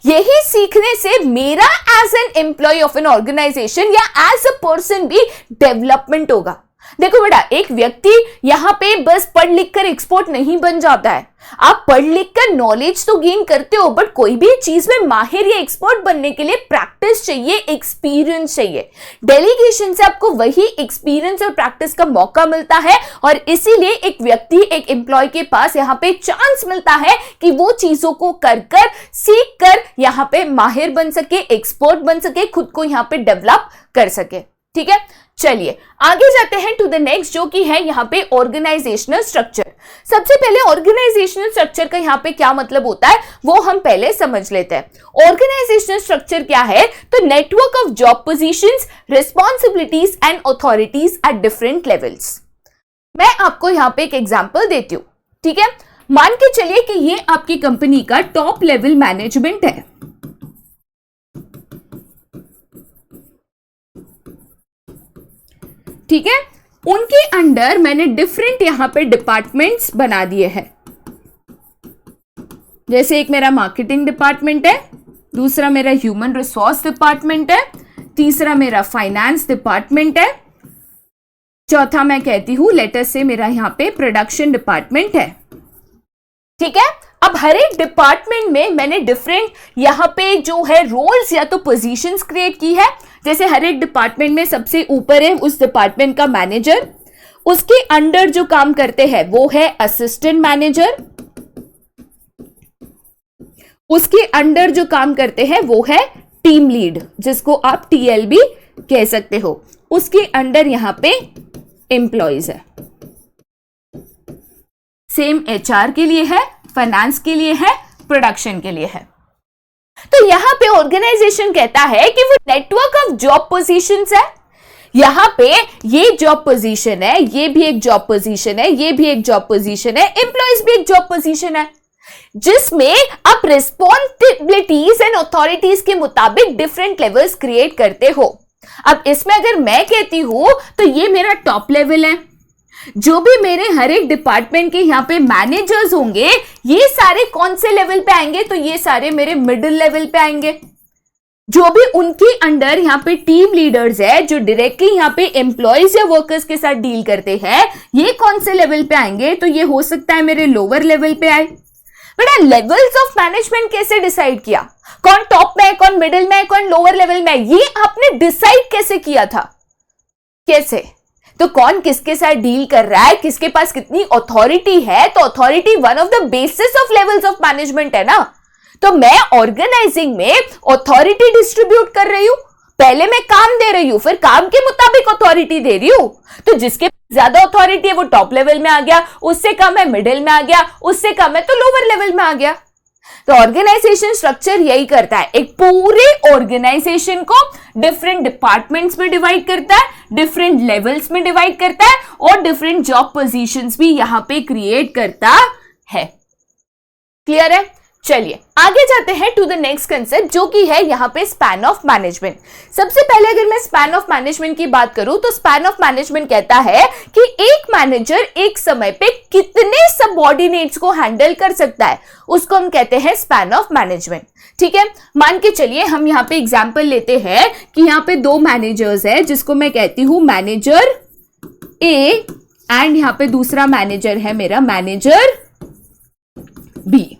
यही सीखने से मेरा as an employee of an organisation या एज अ पर्सन भी डेवलपमेंट होगा। देखो बेटा, एक व्यक्ति यहां पे बस पढ़ लिख कर एक्सपर्ट नहीं बन जाता है। आप पढ़ लिख कर नॉलेज तो गेन करते हो, बट कोई भी चीज में माहिर या एक्सपर्ट बनने के लिए प्रैक्टिस चाहिए, एक्सपीरियंस चाहिए। डेलीगेशन से आपको वही एक्सपीरियंस और प्रैक्टिस का मौका मिलता है, और इसीलिए एक व्यक्ति, एक एम्प्लॉय के पास यहाँ पे चांस मिलता है कि वो चीजों को कर सीख कर यहाँ पे माहिर बन सके, एक्सपर्ट बन सके, खुद को यहाँ पे डेवलप कर सके। ठीक है, चलिए आगे जाते हैं टू द नेक्स्ट, जो कि है यहाँ पे ऑर्गेनाइजेशनल स्ट्रक्चर। सबसे पहले ऑर्गेनाइजेशनल स्ट्रक्चर का यहाँ पे क्या मतलब होता है वो हम पहले समझ लेते हैं। ऑर्गेनाइजेशनल स्ट्रक्चर क्या है, तो network of job positions, responsibilities and authorities at different levels. मैं आपको यहाँ पे एक एग्जाम्पल देती हूँ, ठीक है। मान के चलिए कि ये आपकी कंपनी का टॉप लेवल मैनेजमेंट है, ठीक है, उनके अंडर मैंने डिफरेंट यहां पे डिपार्टमेंट्स बना दिए हैं। जैसे एक मेरा मार्केटिंग डिपार्टमेंट है, दूसरा मेरा ह्यूमन रिसोर्स डिपार्टमेंट है, तीसरा मेरा फाइनेंस डिपार्टमेंट है, चौथा मैं कहती हूं लेटर से मेरा यहां पे प्रोडक्शन डिपार्टमेंट है। ठीक है, अब हर एक डिपार्टमेंट में मैंने डिफरेंट यहां पे जो है रोल्स या तो पोजीशंस क्रिएट की है। जैसे हर एक डिपार्टमेंट में सबसे ऊपर है उस डिपार्टमेंट का मैनेजर, उसके अंडर जो काम करते हैं वो है असिस्टेंट मैनेजर, उसके अंडर जो काम करते हैं वो है टीम लीड, जिसको आप टीएल भी कह सकते हो। उसके अंडर यहां पे एम्प्लॉइज है। सेम एचआर के लिए है, फाइनेंस के लिए है, प्रोडक्शन के लिए है। तो यहां पे ऑर्गेनाइजेशन कहता है कि वो नेटवर्क ऑफ जॉब पोजीशंस है। यहां पे ये जॉब पोजीशन है, ये भी एक जॉब पोजीशन है, ये भी एक जॉब पोजीशन है, एम्प्लॉइज भी एक जॉब पोजीशन है, जिसमें आप रिस्पॉन्सिबिलिटीज एंड अथॉरिटीज के मुताबिक डिफरेंट लेवल्स क्रिएट करते हो। अब इसमें अगर मैं कहती हूं तो ये मेरा टॉप लेवल है। जो भी मेरे हर एक डिपार्टमेंट के यहाँ पे मैनेजर्स होंगे, ये सारे कौन से लेवल पे आएंगे? तो ये सारे मेरे मिडिल लेवल पे आएंगे। जो भी उनके अंडर यहाँ पे टीम लीडर्स है, जो डायरेक्टली यहाँ पे एम्प्लॉयज या वर्कर्स के साथ डील करते हैं, ये कौन से लेवल पे आएंगे? तो ये हो सकता है मेरे लोअर लेवल पे आए। बेटा, लेवल्स ऑफ मैनेजमेंट कैसे डिसाइड किया? कौन टॉप में है, कौन मिडिल में है, कौन लोअर लेवल में है, ये आपने डिसाइड कैसे किया था? कैसे? तो कौन किसके साथ डील कर रहा है, किसके पास कितनी अथॉरिटी है? तो authority one of the basis of levels of management है ना। तो मैं ऑर्गेनाइजिंग में अथॉरिटी डिस्ट्रीब्यूट कर रही हूं। पहले मैं काम दे रही हूं, फिर काम के मुताबिक अथॉरिटी दे रही हूं। तो जिसके ज्यादा अथॉरिटी है वो टॉप लेवल में आ गया, उससे कम है मिडिल में आ गया, उससे कम है तो लोअर लेवल में आ गया। तो ऑर्गेनाइजेशन स्ट्रक्चर यही करता है, एक पूरे ऑर्गेनाइजेशन को डिफरेंट डिपार्टमेंट्स में डिवाइड करता है, डिफरेंट लेवल्स में डिवाइड करता है और डिफरेंट जॉब पोजीशंस भी यहां पे क्रिएट करता है। क्लियर है? चलिए आगे जाते हैं टू द नेक्स्ट कंसेप्ट, जो कि है यहां पे स्पैन ऑफ मैनेजमेंट। सबसे पहले अगर मैं स्पैन ऑफ मैनेजमेंट की बात करूं तो स्पैन ऑफ मैनेजमेंट कहता है कि एक मैनेजर एक समय पे कितने सबऑर्डिनेट्स को हैंडल कर सकता है, उसको हम कहते हैं स्पैन ऑफ मैनेजमेंट। ठीक है, मान के चलिए हम यहां पे एग्जांपल लेते हैं कि यहां पे दो मैनेजर्स है, जिसको मैं कहती हूं मैनेजर ए एंड यहां पे दूसरा मैनेजर है मेरा मैनेजर बी।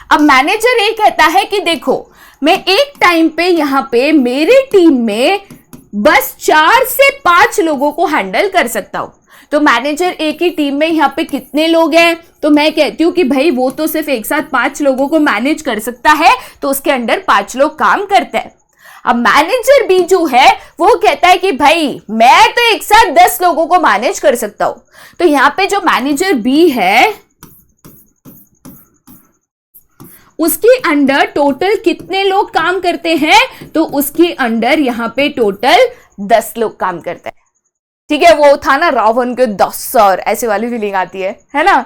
अब मैनेजर ए कहता है कि देखो, मैं एक टाइम पे यहां पे मेरी टीम में बस 4 से 5 लोगों को हैंडल कर सकता हूं। तो मैनेजर ए की टीम में यहां पे कितने लोग हैं? तो मैं कहती हूं कि भाई वो तो सिर्फ एक साथ 5 लोगों को मैनेज कर सकता है, तो उसके अंडर 5 लोग काम करते हैं। अब मैनेजर बी जो है वो कहता है कि भाई मैं तो एक साथ 10 लोगों को मैनेज कर सकता हूं। तो यहां पे जो मैनेजर बी है उसके अंडर टोटल कितने लोग काम करते हैं? तो उसके अंडर यहां पे टोटल 10 लोग काम करते हैं। ठीक है, वो था ना रावण के 10 सर, ऐसे वाली फीलिंग आती है ना।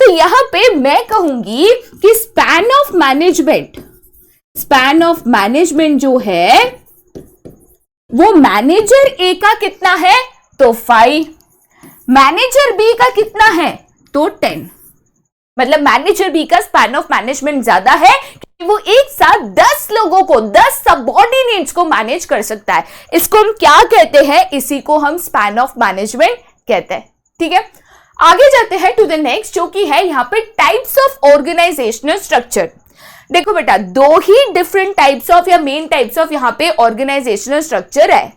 तो यहां पे मैं कहूंगी कि स्पैन ऑफ मैनेजमेंट जो है वो मैनेजर ए का कितना है? तो 5। मैनेजर बी का कितना है? तो 10। मतलब मैनेजर बी का स्पैन ऑफ मैनेजमेंट ज्यादा है कि वो एक साथ 10 लोगों को, 10 सबऑर्डिनेट्स को मैनेज कर सकता है। इसको हम क्या कहते हैं? इसी को हम स्पैन ऑफ मैनेजमेंट कहते हैं। ठीक है, आगे जाते हैं टू द नेक्स्ट, जो कि है यहां पे टाइप्स ऑफ ऑर्गेनाइजेशनल स्ट्रक्चर। देखो बेटा, 2 ही डिफरेंट टाइप्स ऑफ या मेन टाइप्स ऑफ यहां पे ऑर्गेनाइजेशनल स्ट्रक्चर है।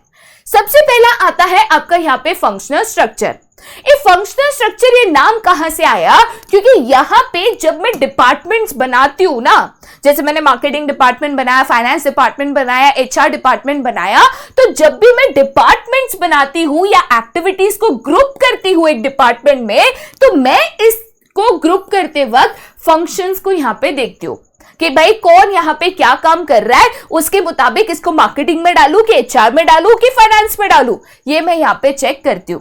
सबसे पहला आता है आपका यहां पे फंक्शनल स्ट्रक्चर। ये फंक्शनल स्ट्रक्चर, ये नाम कहां से आया? क्योंकि यहां पे जब मैं डिपार्टमेंट्स बनाती हूं ना, जैसे मैंने मार्केटिंग डिपार्टमेंट बनाया, फाइनेंस डिपार्टमेंट बनाया, एचआर डिपार्टमेंट बनाया, तो जब भी मैं डिपार्टमेंट्स बनाती हूं या एक्टिविटीज को ग्रुप करती हूं एक डिपार्टमेंट में, तो मैं इसको ग्रुप करते वक्त फंक्शंस को यहां पे देखती हूं कि भाई कौन यहाँ पे क्या काम कर रहा है, उसके मुताबिक इसको मार्केटिंग में डालूं कि एचआर में डालूं कि फाइनेंस में डालूं, ये मैं यहाँ पे चेक करती हूं।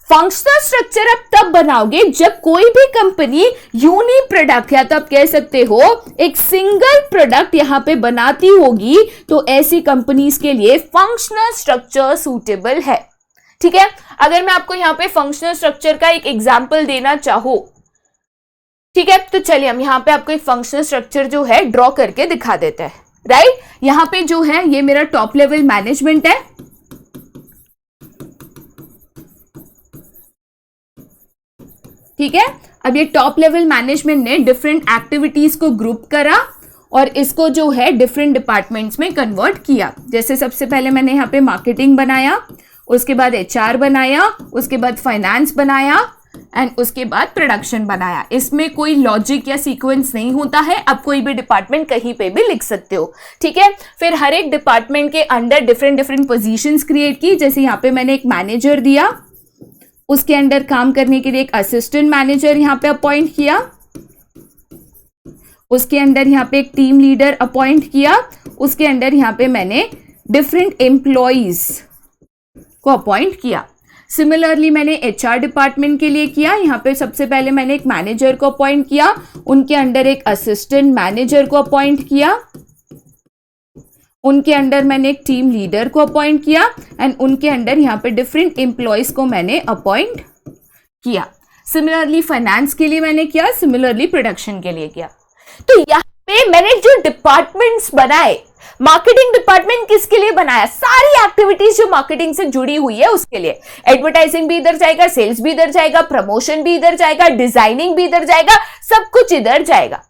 फंक्शनल स्ट्रक्चर आप तब बनाओगे जब कोई भी कंपनी यूनी प्रोडक्ट, या तो आप कह सकते हो एक सिंगल प्रोडक्ट यहां पे बनाती होगी, तो ऐसी कंपनीज के लिए फंक्शनल स्ट्रक्चर सूटेबल है। ठीक है, अगर मैं आपको यहाँ पे फंक्शनल स्ट्रक्चर का एक एग्जाम्पल देना चाहूं, ठीक है, तो चलिए हम यहाँ पे आपको एक फंक्शनल स्ट्रक्चर जो है ड्रॉ करके दिखा देते हैं। राइट, यहाँ पे जो है ये मेरा टॉप लेवल मैनेजमेंट है, ठीक है। अब ये टॉप लेवल मैनेजमेंट ने डिफरेंट एक्टिविटीज को ग्रुप करा और इसको जो है डिफरेंट डिपार्टमेंट्स में कन्वर्ट किया। जैसे सबसे पहले मैंने यहाँ पे मार्केटिंग बनाया, उसके बाद एचआर बनाया, उसके बाद फाइनेंस बनाया एंड उसके बाद प्रोडक्शन बनाया। इसमें कोई लॉजिक या सीक्वेंस नहीं होता है, आप कोई भी डिपार्टमेंट कहीं पे भी लिख सकते हो, ठीक है। फिर हर एक डिपार्टमेंट के under different different positions create की। जैसे यहाँ पे मैंने एक मैनेजर दिया, उसके अंडर काम करने के लिए एक असिस्टेंट मैनेजर यहाँ पे अपॉइंट किया, उसके अंदर यहाँ पे एक टीम लीडर अपॉइंट किया, उसके अंदर यहाँ पे मैंने डिफरेंट एम्प्लॉइज को अपॉइंट किया। सिमिलरली मैंने एचआर डिपार्टमेंट के लिए किया। यहाँ पे सबसे पहले मैंने एक मैनेजर को अपॉइंट किया, उनके अंडर एक असिस्टेंट मैनेजर को अपॉइंट किया, उनके अंडर मैंने एक टीम लीडर को अपॉइंट किया एंड उनके अंडर यहाँ पे डिफरेंट एम्प्लॉयज को मैंने अपॉइंट किया। सिमिलरली फाइनेंस के लिए मैंने किया, सिमिलरली प्रोडक्शन के लिए किया। तो यहाँ पे मैंने जो डिपार्टमेंट्स बनाए, मार्केटिंग डिपार्टमेंट किसके लिए बनाया? सारी एक्टिविटीज जो मार्केटिंग से जुड़ी हुई है उसके लिए। एडवर्टाइजिंग भी इधर जाएगा, सेल्स भी इधर जाएगा, प्रमोशन भी इधर जाएगा, डिजाइनिंग भी इधर जाएगा, सब कुछ इधर जाएगा।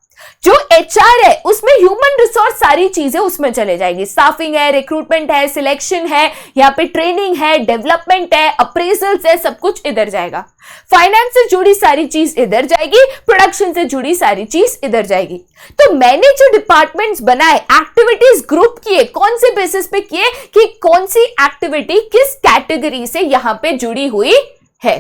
जो एचआर है उसमें ह्यूमन रिसोर्स सारी चीजें उसमें चले जाएगी। स्टाफिंग है, रिक्रूटमेंट है, सिलेक्शन है, यहाँ पे ट्रेनिंग है, डेवलपमेंट है, अप्रेजल्स है, सब कुछ इधर जाएगा। फाइनेंस से जुड़ी सारी चीज इधर जाएगी, प्रोडक्शन से जुड़ी सारी चीज इधर जाएगी। तो मैंने जो डिपार्टमेंट्स बनाए, एक्टिविटीज ग्रुप किए, कौन से बेसिस पे किए कि कौन सी एक्टिविटी किस कैटेगरी से यहां पे जुड़ी हुई है,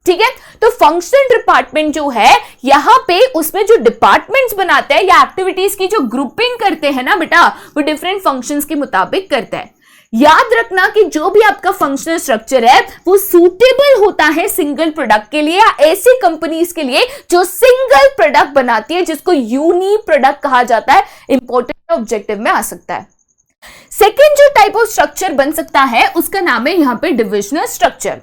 ठीक है। तो फंक्शनल डिपार्टमेंट जो है यहां पे उसमें जो डिपार्टमेंट्स बनाते हैं या एक्टिविटीज की जो ग्रुपिंग करते हैं ना बेटा, वो डिफरेंट फंक्शंस के मुताबिक करता है। याद रखना कि जो भी आपका फंक्शनल स्ट्रक्चर है वो सूटेबल होता है सिंगल प्रोडक्ट के लिए या ऐसी कंपनीज के लिए जो सिंगल प्रोडक्ट बनाती है, जिसको यूनी प्रोडक्ट कहा जाता है। इंपॉर्टेंट ऑब्जेक्टिव में आ सकता है। सेकेंड जो टाइप ऑफ स्ट्रक्चर बन सकता है उसका नाम है यहां पे डिविजनल स्ट्रक्चर।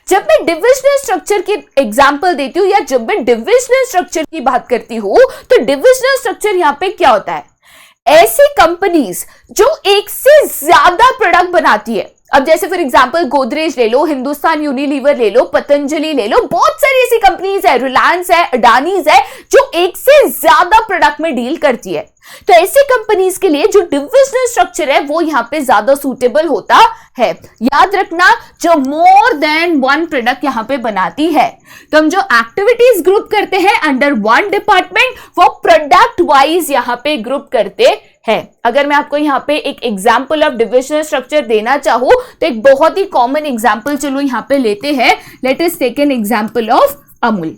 जब मैं डिविजनल स्ट्रक्चर की एग्जांपल देती हूं या जब मैं डिविजनल स्ट्रक्चर की बात करती हूं तो डिविजनल स्ट्रक्चर यहां पे क्या होता है? ऐसी कंपनीज जो एक से ज्यादा प्रोडक्ट बनाती है। अब जैसे फॉर एग्जांपल गोदरेज ले लो, हिंदुस्तान यूनिलीवर ले लो, पतंजलि ले लो, बहुत सारी ऐसी कंपनीज है, रिलायंस है, अडानीज है, जो एक से ज्यादा प्रोडक्ट में डील करती है। तो ऐसी कंपनीज के लिए जो डिविजनल स्ट्रक्चर है वो यहां पे ज्यादा सूटेबल होता है। याद रखना, जो मोर देन वन प्रोडक्ट यहां पे बनाती है, तो हम जो एक्टिविटीज ग्रुप करते हैं अंडर वन डिपार्टमेंट वो प्रोडक्ट वाइज यहां पे ग्रुप करते हैं। अगर मैं आपको यहां पे एक एग्जांपल ऑफ डिविजनल स्ट्रक्चर देना चाहूं तो एक बहुत ही कॉमन एग्जांपल चलो यहां पे लेते हैं। Let us take an example of Amul,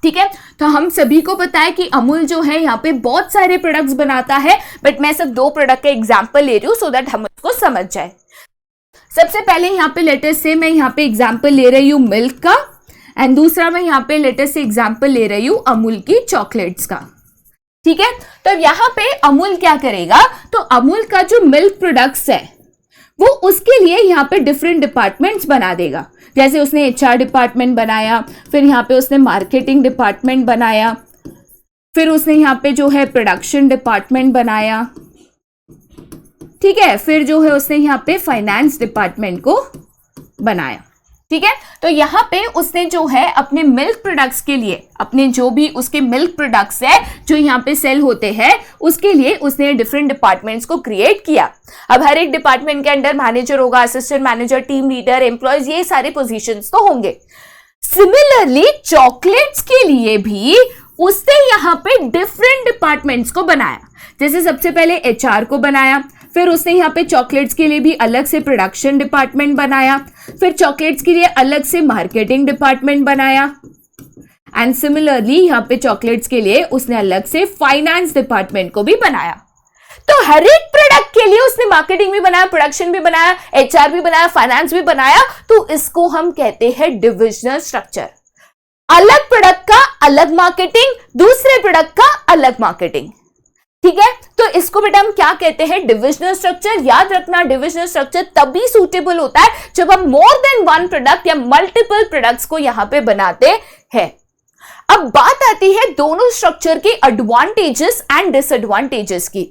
ठीक है। तो हम सभी को पता है कि अमूल जो है यहाँ पे बहुत सारे प्रोडक्ट्स बनाता है, बट मैं सिर्फ 2 प्रोडक्ट का एग्जांपल ले रही हूँ सो दैट हम उसको समझ जाए। सबसे पहले यहाँ पे लेटेस्ट से मैं यहाँ पे एग्जांपल ले रही हूँ मिल्क का एंड दूसरा मैं यहाँ पे लेटेस्ट से एग्जांपल ले रही हूँ अमूल की चॉकलेट्स का, ठीक है। तो यहाँ पे अमूल क्या करेगा, तो अमूल का जो मिल्क प्रोडक्ट्स है वो उसके लिए यहाँ पे डिफरेंट डिपार्टमेंट्स बना देगा। जैसे उसने एचआर डिपार्टमेंट बनाया, फिर यहाँ पे उसने मार्केटिंग डिपार्टमेंट बनाया, फिर उसने यहाँ पे जो है प्रोडक्शन डिपार्टमेंट बनाया, ठीक है। फिर जो है उसने यहाँ पे फाइनेंस डिपार्टमेंट को बनाया, ठीक है। तो यहाँ पे उसने जो है अपने मिल्क प्रोडक्ट्स के लिए, अपने जो भी उसके मिल्क प्रोडक्ट्स है जो यहाँ पे सेल होते हैं उसके लिए उसने डिफरेंट डिपार्टमेंट्स को क्रिएट किया। अब हर एक डिपार्टमेंट के अंडर मैनेजर होगा, assistant manager, team leader, employees, ये सारे पोजीशंस तो होंगे। सिमिलरली चॉकलेट्स के लिए भी उसने यहाँ पे डिफरेंट डिपार्टमेंट्स को बनाया। जैसे सबसे पहले एचआर को बनाया, फिर उसने यहाँ पे चॉकलेट्स के लिए भी अलग से प्रोडक्शन डिपार्टमेंट बनाया, फिर चॉकलेट्स के लिए अलग से मार्केटिंग डिपार्टमेंट बनाया एंड सिमिलरली यहाँ पे चॉकलेट्स के लिए उसने अलग से फाइनेंस डिपार्टमेंट को भी बनाया। तो हर एक प्रोडक्ट के लिए उसने मार्केटिंग भी बनाया, प्रोडक्शन भी बनाया, एचआर भी बनाया, फाइनेंस भी बनाया। तो इसको हम कहते हैं डिविजनल स्ट्रक्चर। अलग प्रोडक्ट का अलग मार्केटिंग, दूसरे प्रोडक्ट का अलग मार्केटिंग, ठीक है, तो इसको बेटा हम क्या कहते हैं, डिविजनल स्ट्रक्चर। याद रखना डिविजनल स्ट्रक्चर तभी सूटेबल होता है जब हम मोर देन वन प्रोडक्ट या मल्टीपल प्रोडक्ट्स को यहां पे बनाते हैं। अब बात आती है दोनों स्ट्रक्चर के एडवांटेजेस एंड डिसएडवांटेजेस की।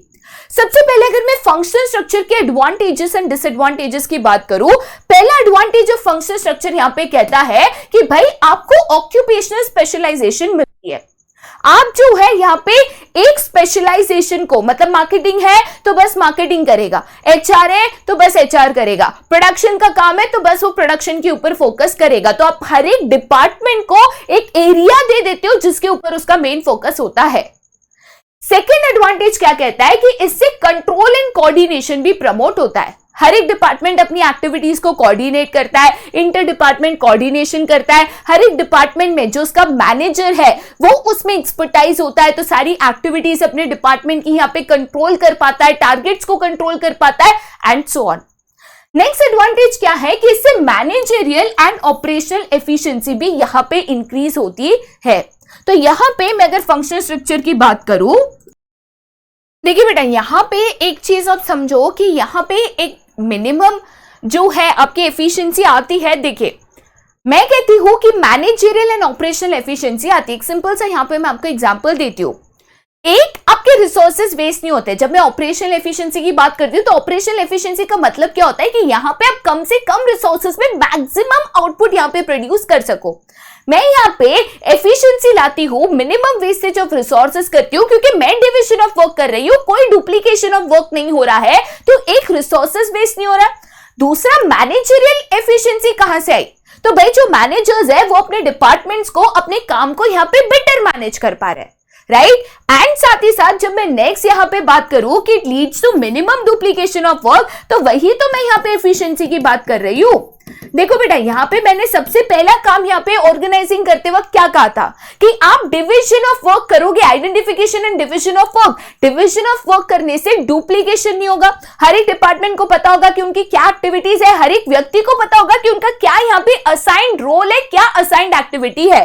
सबसे पहले अगर मैं फंक्शनल स्ट्रक्चर के एडवांटेजेस एंड डिसएडवांटेजेस की बात करूं, पहला एडवांटेज ऑफ फंक्शनल स्ट्रक्चर यहां पे कहता है कि भाई आपको ऑक्यूपेशनल स्पेशलाइजेशन मिलती है। आप जो है यहाँ पे एक स्पेशलाइजेशन को, मतलब मार्केटिंग है तो बस मार्केटिंग करेगा, एचआर है तो बस एचआर करेगा, प्रोडक्शन का काम है तो बस वो प्रोडक्शन के ऊपर फोकस करेगा। तो आप हर एक डिपार्टमेंट को एक एरिया दे देते हो जिसके ऊपर उसका मेन फोकस होता है। सेकेंड एडवांटेज क्या कहता है कि इससे कंट्रोल एंड कोऑर्डिनेशन भी प्रमोट होता है। हर एक डिपार्टमेंट अपनी एक्टिविटीज को कोऑर्डिनेट करता है, इंटर डिपार्टमेंट कोऑर्डिनेशन करता है। हर एक डिपार्टमेंट में जो उसका मैनेजर है वो उसमें एक्सपर्टाइज होता है, तो सारी एक्टिविटीज अपने डिपार्टमेंट की यहाँ पे कंट्रोल कर पाता है, टारगेट्स को कंट्रोल कर पाता है and so on. Next advantage क्या है कि इससे मैनेजरियल एंड ऑपरेशनल एफिशिएंसी भी यहाँ पे इंक्रीज होती है। तो यहां पे मैं अगर फंक्शनल स्ट्रक्चर की बात करूं, देखिए बेटा यहां पे एक चीज आप समझो कि यहां पे एक मिनिमम जो है आपकी एफिशिएंसी आती है। देखिए मैं कहती हूं कि मैनेजरियल एंड ऑपरेशनल एफिशिएंसी आती है। एक सिंपल सा यहां पे मैं आपको एग्जांपल देती हूं। एक आपके रिसोर्सेज वेस्ट नहीं होते। जब मैं ऑपरेशनल एफिशिएंसी की बात करती हूं तो ऑपरेशनल एफिशिएंसी का मतलब क्या होता है कि यहां पे आप कम से कम रिसोर्सेज में मैक्सिमम आउटपुट यहां पे प्रोड्यूस कर सको। मैं यहाँ पे एफिशिएंसी लाती हूँ, मिनिमम वेस्टेज ऑफ रिसोर्सेज करती हूँ, क्योंकि मैं डिवीजन ऑफ वर्क कर रही हूँ, कोई डुप्लीकेशन ऑफ वर्क नहीं हो रहा है, तो एक रिसोर्सेज वेस्ट नहीं हो रहा। दूसरा मैनेजरियल एफिशिएंसी कहां से आई, तो भाई जो मैनेजर्स है वो अपने डिपार्टमेंट्स को, अपने काम को यहाँ पे बेटर मैनेज कर पा रहे हैं, राइट। एंड साथ ही साथ जब मैं नेक्स्ट यहाँ पे बात करूं कि it leads to minimum duplication of work, तो वही तो मैं यहाँ पे एफिशिएंसी की बात कर रही हूं। देखो बेटा यहाँ पे मैंने सबसे पहला काम यहाँ पे ऑर्गेनाइजिंग करते वक्त क्या कहा था कि आप डिवीजन ऑफ वर्क करोगे, identification and division of work. Division of work करने से डुप्लीकेशन नहीं होगा। हर एक डिपार्टमेंट को पता होगा कि उनकी क्या एक्टिविटीज है, हर एक व्यक्ति को पता होगा कि उनका क्या यहाँ पे असाइंड रोल है, क्या असाइंड एक्टिविटी है।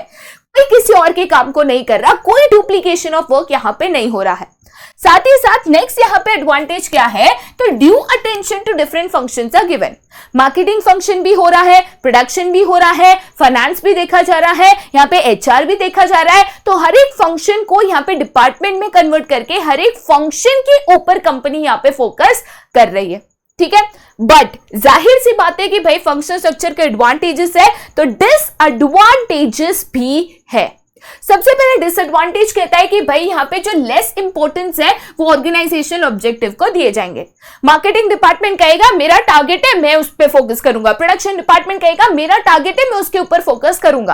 कोई किसी और के काम को नहीं कर रहा, कोई डुप्लीकेशन ऑफ वर्क यहाँ पे नहीं हो रहा है। साथ ही साथ नेक्स्ट यहाँ पे एडवांटेज क्या है, तो due attention to different functions are given. Marketing function भी हो रहा है, प्रोडक्शन भी हो रहा है, फाइनेंस भी देखा जा रहा है, यहाँ पे एचआर भी देखा जा रहा है। तो हर एक फंक्शन को यहाँ पे डिपार्टमेंट में कन्वर्ट करके हर एक फंक्शन के ऊपर कंपनी यहाँ पे फोकस कर रही है, ठीक है। बट जाहिर सी बात है कि भाई फंक्शनल स्ट्रक्चर के एडवांटेजेस है तो डिसएडवांटेजेस भी है। सबसे पहले डिसएडवांटेज कहता है कि भाई यहाँ पे जो लेस इंपॉर्टेंस है वो ऑर्गेनाइजेशनल ऑब्जेक्टिव को दिए जाएंगे। मार्केटिंग डिपार्टमेंट कहेगा मेरा टारगेट है मैं उस पर फोकस करूंगा, प्रोडक्शन डिपार्टमेंट कहेगा मेरा टारगेट है मैं उसके ऊपर फोकस करूंगा।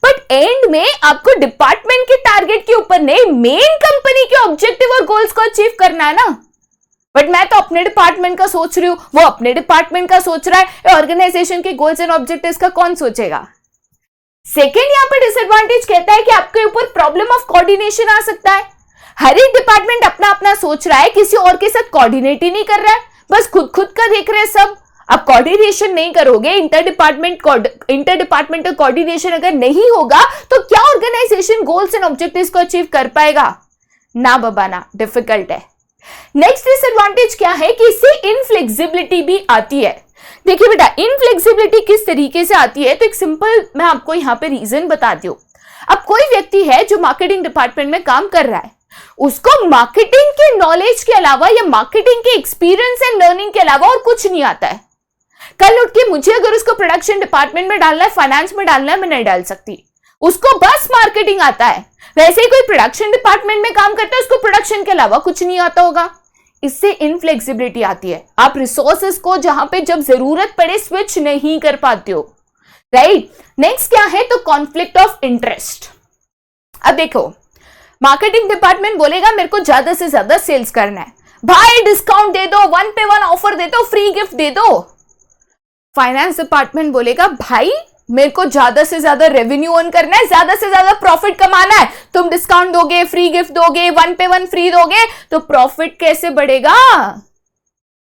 बट एंड में आपको डिपार्टमेंट के टारगेट के ऊपर नहीं, मेन कंपनी के ऑब्जेक्टिव और गोल्स को अचीव करना है ना। बट मैं तो अपने डिपार्टमेंट का सोच रही हूं, वो अपने डिपार्टमेंट का सोच रहा है, ऑर्गेनाइजेशन के गोल्स एंड ऑब्जेक्टिव्स का कौन सोचेगा। सेकेंड यहाँ पे डिसएडवांटेज कहता है कि आपके ऊपर प्रॉब्लम ऑफ कोऑर्डिनेशन आ सकता है। हर एक डिपार्टमेंट अपना अपना सोच रहा है, किसी और के साथ कोऑर्डिनेट ही नहीं कर रहा है, बस खुद का देख रहे हैं सब। अब कोऑर्डिनेशन नहीं करोगे, इंटर डिपार्टमेंटल कोऑर्डिनेशन अगर नहीं होगा तो क्या ऑर्गेनाइजेशन गोल्स एंड ऑब्जेक्टिव्स को अचीव कर पाएगा? ना बाबा ना, डिफिकल्ट है। नेक्स्ट डिसएडवांटेज क्या है कि इससे इनफ्लेक्सिबिलिटी भी आती है। देखिए बेटा इनफ्लेक्सिबिलिटी किस तरीके से आती है, तो एक सिंपल मैं आपको यहाँ पे रीजन बताती हूँ। अब कोई व्यक्ति है जो मार्केटिंग डिपार्टमेंट में काम कर रहा है, उसको मार्केटिंग के नॉलेज के अलावा या मार्केटिंग के एक्सपीरियंस एंड लर्निंग के अलावा और कुछ नहीं आता है। कल उठ के मुझे अगर उसको प्रोडक्शन डिपार्टमेंट में डालना है, फाइनेंस में डालना है, मैं नहीं डाल सकती, उसको बस मार्केटिंग आता है। वैसे ही कोई प्रोडक्शन डिपार्टमेंट में काम करता है, उसको प्रोडक्शन के अलावा कुछ नहीं आता होगा। इससे इनफ्लेक्सिबिलिटी आती है, आप रिसोर्सेज को जहां पे जब जरूरत पड़े स्विच नहीं कर पाते हो, राइट। नेक्स्ट क्या है, तो कॉन्फ्लिक्ट ऑफ इंटरेस्ट। अब देखो मार्केटिंग डिपार्टमेंट बोलेगा मेरे को ज्यादा से ज्यादा सेल्स करना है, भाई डिस्काउंट दे दो, 1 पे 1 ऑफर दे दो, फ्री गिफ्ट दे दो। फाइनेंस डिपार्टमेंट बोलेगा भाई मेरे को ज्यादा से ज्यादा रेवेन्यू अर्न करना है, ज्यादा से ज्यादा प्रॉफिट कमाना है, तुम डिस्काउंट दोगे, फ्री गिफ्ट दोगे, 1 पे 1 फ्री दोगे तो प्रॉफिट कैसे बढ़ेगा?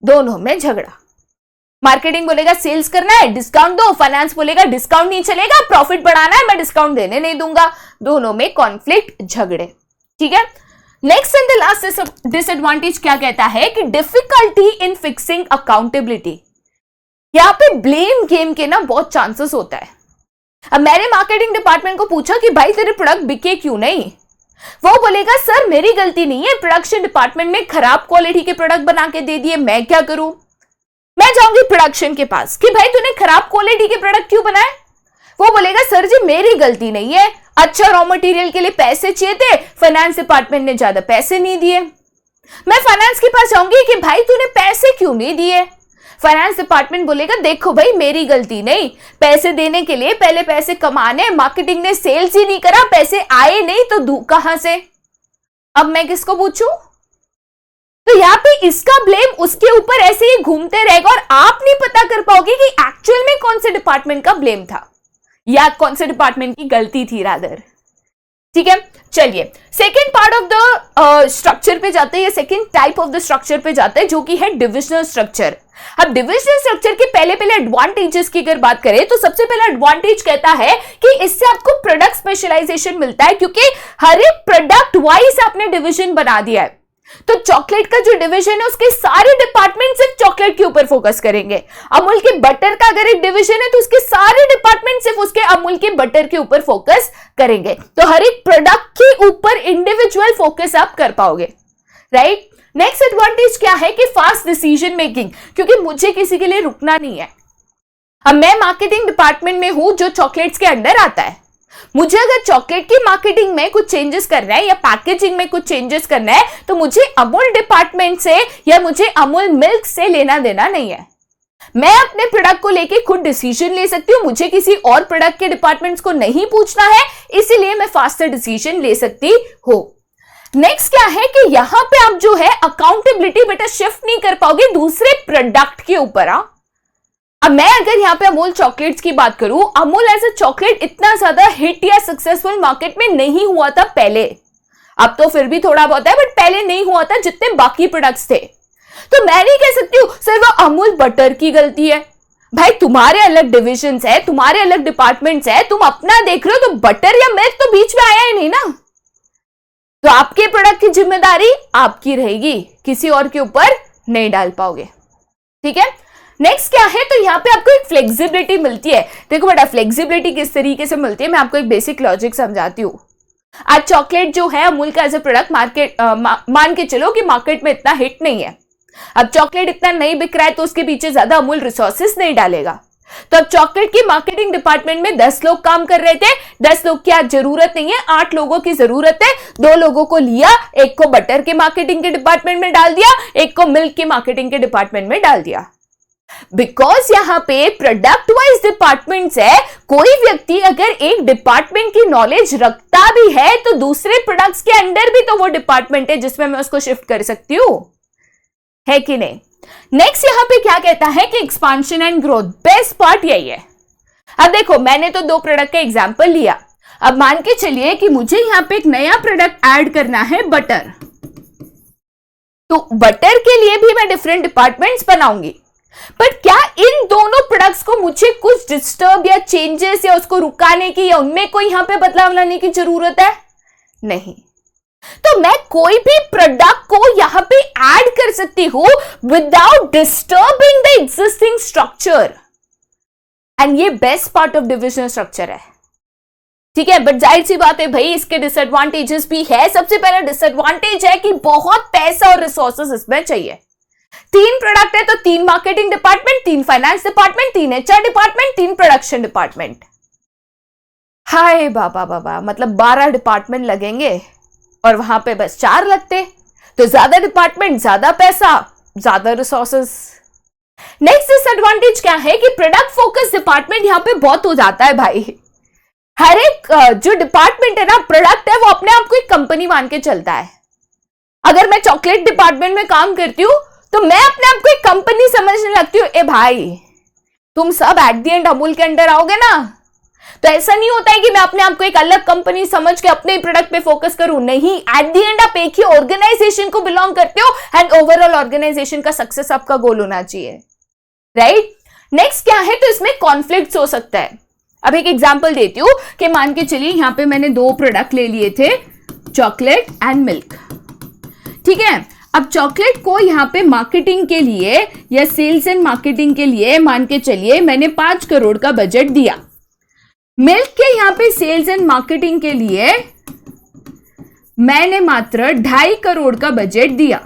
दोनों में झगड़ा। मार्केटिंग बोलेगा सेल्स करना है, डिस्काउंट दो, फाइनेंस बोलेगा डिस्काउंट नहीं चलेगा, प्रॉफिट बढ़ाना है, मैं डिस्काउंट देने नहीं दूंगा। दोनों में कॉन्फ्लिक्ट, झगड़े, ठीक है। Next and the last disadvantage क्या कहता है कि डिफिकल्टी इन फिक्सिंग अकाउंटेबिलिटी। यहां पे ब्लेम गेम के ना बहुत चांसेस होता है। अब मैंने मार्केटिंग डिपार्टमेंट को पूछा कि भाई तेरे प्रोडक्ट बिके क्यों नहीं, वो बोलेगा सर मेरी गलती नहीं है, प्रोडक्शन डिपार्टमेंट में खराब क्वालिटी के प्रोडक्ट बना के दे दिए, मैं क्या करूं। मैं जाऊंगी प्रोडक्शन के पास कि भाई तूने खराब क्वालिटी के प्रोडक्ट क्यों बनाए, वो बोलेगा सर जी मेरी गलती नहीं है, अच्छा रॉ मटेरियल के लिए पैसे चाहिए थे, फाइनेंस डिपार्टमेंट ने ज्यादा पैसे नहीं दिए। मैं फाइनेंस के पास जाऊंगी कि भाई तूने पैसे क्यों नहीं दिए, फाइनेंस डिपार्टमेंट बोलेगा देखो भाई मेरी गलती नहीं, पैसे देने के लिए पहले पैसे कमाने, मार्केटिंग ने सेल्स ही नहीं करा, पैसे आए नहीं तो दू कहां से। अब मैं किसको पूछूं। तो यहां पे इसका ब्लेम उसके ऊपर ऐसे ही घूमते रहेगा और आप नहीं पता कर पाओगे कि एक्चुअल में कौन से डिपार्टमेंट का ब्लेम था या कौन से डिपार्टमेंट की गलती थी रादर। ठीक है, चलिए second part of the structure पे जाते हैं, या second type of the structure पे जाते हैं जो कि है डिविजनल स्ट्रक्चर। अब डिविजनल स्ट्रक्चर के पहले एडवांटेजेस की अगर बात करें तो सबसे पहला एडवांटेज कहता है कि इससे आपको प्रोडक्ट स्पेशलाइजेशन मिलता है, क्योंकि हर एक प्रोडक्ट वाइज आपने डिवीजन बना दिया है। तो चॉकलेट का जो डिवीजन है उसके सारे डिपार्टमेंट सिर्फ चॉकलेट के ऊपर फोकस करेंगे। अमूल के बटर का अगर एक डिवीजन है तो उसके सारे डिपार्टमेंट सिर्फ उसके अमूल के बटर के ऊपर फोकस करेंगे। तो हर एक प्रोडक्ट के ऊपर इंडिविजुअल फोकस आप कर पाओगे, राइट। नेक्स्ट एडवांटेज क्या है कि फास्ट डिसीजन मेकिंग, क्योंकि मुझे किसी के लिए रुकना नहीं है। अब मैं मार्केटिंग डिपार्टमेंट में हूं जो चॉकलेट्स के अंडर आता है, मुझे अगर चॉकलेट की मार्केटिंग में कुछ चेंजेस करना है या पैकेजिंग में कुछ चेंजेस करना है तो मुझे अमूल डिपार्टमेंट से या मुझे अमूल मिल्क से लेना देना नहीं है। मैं अपने प्रोडक्ट को लेके खुद डिसीजन ले सकती हूं, मुझे किसी और प्रोडक्ट के डिपार्टमेंट्स को नहीं पूछना है, इसीलिए मैं फास्टर डिसीजन ले सकती हूं। नेक्स्ट क्या है कि यहां पे आप जो है अकाउंटेबिलिटी बेटा शिफ्ट नहीं कर पाओगे दूसरे प्रोडक्ट के ऊपर। अब मैं अगर यहां पे अमूल चॉकलेट्स की बात करूं, अमूल एज अ चॉकलेट इतना ज्यादा हिट या सक्सेसफुल मार्केट में नहीं हुआ था पहले, अब तो फिर भी थोड़ा बहुत है बट पहले नहीं हुआ था जितने बाकी प्रोडक्ट्स थे। तो मैं नहीं कह सकती हूं सर वो अमूल बटर की गलती है। भाई तुम्हारे अलग डिविजन्स है, तुम्हारे अलग डिपार्टमेंट्स है, तुम अपना देख रहे हो, तो बटर या मिल्क तो बीच में आया ही नहीं ना। तो आपके प्रोडक्ट की जिम्मेदारी आपकी रहेगी, किसी और के ऊपर नहीं डाल पाओगे। ठीक है, नेक्स्ट क्या है तो यहाँ पे आपको एक फ्लेक्सिबिलिटी मिलती है। देखो बेटा फ्लेक्सिबिलिटी किस तरीके से मिलती है, मैं आपको एक बेसिक लॉजिक समझाती हूँ। आज चॉकलेट जो है अमूल का एज ए प्रोडक्ट मार्केट मान के चलो कि मार्केट में इतना हिट नहीं है। अब चॉकलेट इतना नहीं बिक रहा है तो उसके पीछे ज्यादा अमूल रिसोर्सेस नहीं डालेगा। तो अब चॉकलेट की मार्केटिंग डिपार्टमेंट में 10 लोग काम कर रहे थे, 10 लोग की आज जरूरत नहीं है, 8 लोगों की जरूरत है। 2 लोगों को लिया, एक को बटर के मार्केटिंग के डिपार्टमेंट में डाल दिया, एक को मिल्क के मार्केटिंग के डिपार्टमेंट में डाल दिया। बिकॉज यहां पे प्रोडक्ट वाइज डिपार्टमेंट्स है, कोई व्यक्ति अगर एक डिपार्टमेंट की नॉलेज रखता भी है तो दूसरे प्रोडक्ट्स के अंडर भी तो वो डिपार्टमेंट है जिसमें मैं उसको शिफ्ट कर सकती हूं, है कि नहीं। नेक्स्ट यहां पे क्या कहता है कि expansion and growth, best part यही है। अब देखो मैंने तो 2 प्रोडक्ट का एग्जांपल लिया, अब मान के चलिए कि मुझे यहां पे एक नया प्रोडक्ट ऐड करना है बटर, तो बटर के लिए भी मैं डिफरेंट डिपार्टमेंट्स बनाऊंगी। बट क्या इन दोनों प्रोडक्ट्स को मुझे कुछ डिस्टर्ब या चेंजेस या उसको रुकाने की या उनमें कोई यहां पे बदलाव लाने की जरूरत है? नहीं। तो मैं कोई भी प्रोडक्ट को यहां पे ऐड कर सकती हूं without disturbing the existing structure, and ये best part of divisional structure है। ठीक है, बट जाहिर सी बात है भाई इसके डिसएडवांटेजेस भी है। सबसे पहला डिसएडवांटेज है कि बहुत पैसा और रिसोर्सेस इसमें चाहिए। 3 प्रोडक्ट है तो 3 marketing department, 3 finance department, 3 HR department, 3 production department. हाय बाबा बाबा, मतलब 12 डिपार्टमेंट लगेंगे और वहां पे बस 4 लगते, तो ज्यादा डिपार्टमेंट, ज्यादा पैसा, ज्यादा रिसोर्सेस। नेक्स्ट डिसएडवांटेज क्या है कि प्रोडक्ट फोकस डिपार्टमेंट यहां पे बहुत हो जाता है भाई। हर एक जो डिपार्टमेंट है ना, प्रोडक्ट है, वो अपने आप को एक कंपनी मान के चलता है। अगर मैं चॉकलेट डिपार्टमेंट में काम करती हूं तो मैं अपने आप को एक कंपनी समझने लगती हूँ। ए भाई तुम सब एट द एंड अमूल के अंडर आओगे ना, तो ऐसा नहीं होता है कि मैं अपने आप को एक अलग कंपनी समझ के अपने प्रोडक्ट पे फोकस करूं। नहीं, एट द एंड आप एक ही ऑर्गेनाइजेशन को बिलोंग करते हो एंड ओवरऑल ऑर्गेनाइजेशन का सक्सेस आपका गोल होना चाहिए, राइट। नेक्स्ट क्या है तो इसमें कॉन्फ्लिक्ट्स हो सकता है। अब एक एग्जांपल देती हूं कि मान के चलिए यहां पे मैंने 2 प्रोडक्ट ले लिए थे, चॉकलेट एंड मिल्क। ठीक है। अब चॉकलेट को यहाँ पे मार्केटिंग के लिए या सेल्स एंड मार्केटिंग के लिए मान के चलिए मैंने 5 करोड़ का बजट दिया। मिल्क के यहाँ पे सेल्स एंड मार्केटिंग के लिए मैंने मात्र 2.5 करोड़ का बजट दिया।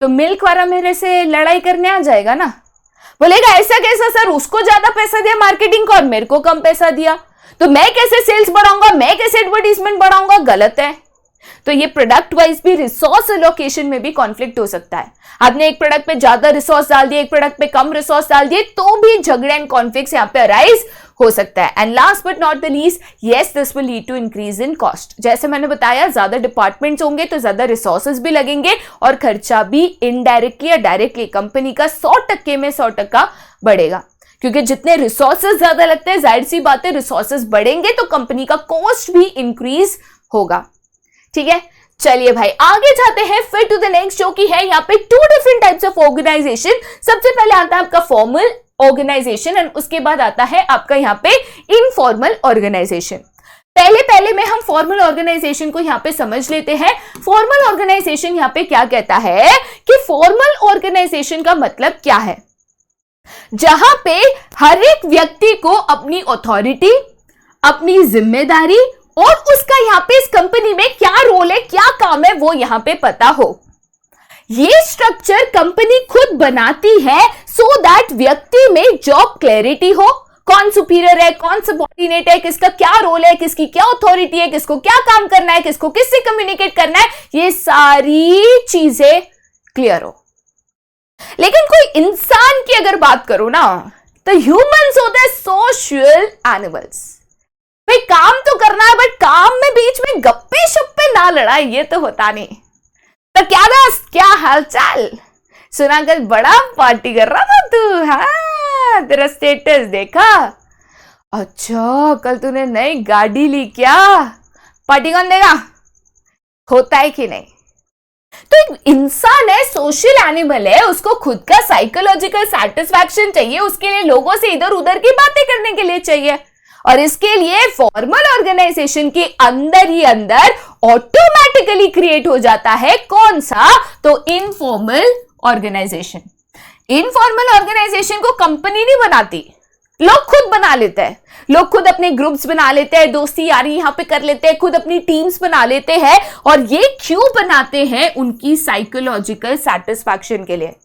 तो मिल्क वाला मेरे से लड़ाई करने आ जाएगा ना, बोलेगा ऐसा कैसा सर, उसको ज्यादा पैसा दिया मार्केटिंग को और मेरे को कम पैसा दिया, तो मैं कैसे सेल्स बढ़ाऊंगा, मैं कैसे एडवर्टीजमेंट बढ़ाऊंगा। गलत है। तो ये प्रोडक्ट वाइज भी रिसोर्स एलोकेशन में भी कॉन्फ्लिक्ट हो सकता है। आपने एक प्रोडक्ट पे ज्यादा रिसोर्स डाल दिए, एक प्रोडक्ट पे कम रिसोर्स डाल दिए, तो भी झगड़े एंड कॉन्फ्लिक्ट्स यहाँ पे अराइज हो सकता है। And last but not the least, yes this will lead to increase in cost. जैसे मैंने बताया, ज्यादा डिपार्टमेंट्स होंगे तो ज्यादा रिसोर्सेज भी लगेंगे और खर्चा भी इनडायरेक्टली या डायरेक्टली कंपनी का 100% में 100% बढ़ेगा। क्योंकि जितने रिसोर्सेज ज्यादा लगते हैं, जाहिर सी बात है रिसोर्सेज बढ़ेंगे तो कंपनी का कॉस्ट भी इंक्रीज होगा। ठीक है, चलिए भाई आगे जाते हैं फिर टू द नेक्स्ट, जो कि है यहाँ पे 2 डिफरेंट टाइप्स ऑफ ऑर्गेनाइजेशन। सबसे पहले आता है आपका फॉर्मल ऑर्गेनाइजेशन एंड उसके बाद आता है आपका यहाँ पे इनफॉर्मल ऑर्गेनाइजेशन। पहले में हम फॉर्मल ऑर्गेनाइजेशन को यहाँ पे समझ लेते हैं। फॉर्मल ऑर्गेनाइजेशन यहाँ पे क्या कहता है कि फॉर्मल ऑर्गेनाइजेशन का मतलब क्या है, जहां पे हर एक व्यक्ति को अपनी अथॉरिटी, अपनी जिम्मेदारी और उसका यहाँ पे इस कंपनी में क्या रोल है, क्या काम है, वो यहाँ पे पता हो। ये स्ट्रक्चर कंपनी खुद बनाती है सो दैट व्यक्ति में जॉब क्लैरिटी हो, कौन सुपीरियर है, कौन सबऑर्डिनेट है, किसका क्या रोल है, किसकी क्या अथॉरिटी है, किसको क्या काम करना है, किसको किससे कम्युनिकेट करना है, ये सारी चीजें क्लियर हो। लेकिन कोई इंसान की अगर बात करो ना, तो ह्यूमंस होते हैं सोशल एनिमल्स। भाई काम तो करना है बट काम में बीच में गप्पे शप्पे ना लड़ाए, ये तो होता नहीं। तो क्या दोस्त, क्या हालचाल, सुना कल बड़ा पार्टी कर रहा था तू, हाँ तेरा स्टेटस देखा, अच्छा कल तूने नई गाड़ी ली क्या, पार्टी कौन देगा, होता है कि नहीं। तो एक इंसान है, सोशल एनिमल है, उसको खुद का साइकोलॉजिकल सेटिस्फैक्शन चाहिए, उसके लिए लोगों से इधर उधर की बातें करने के लिए चाहिए, और इसके लिए फॉर्मल ऑर्गेनाइजेशन के अंदर ही अंदर ऑटोमेटिकली क्रिएट हो जाता है कौन सा, तो इनफॉर्मल ऑर्गेनाइजेशन। इनफॉर्मल ऑर्गेनाइजेशन को कंपनी नहीं बनाती, लोग खुद बना लेते हैं। लोग खुद अपने ग्रुप्स बना लेते हैं, दोस्ती यारी यहाँ पे कर लेते हैं, खुद अपनी टीम्स बना लेते हैं। और ये क्यों बनाते हैं, उनकी साइकोलॉजिकल सेटिस्फैक्शन के लिए,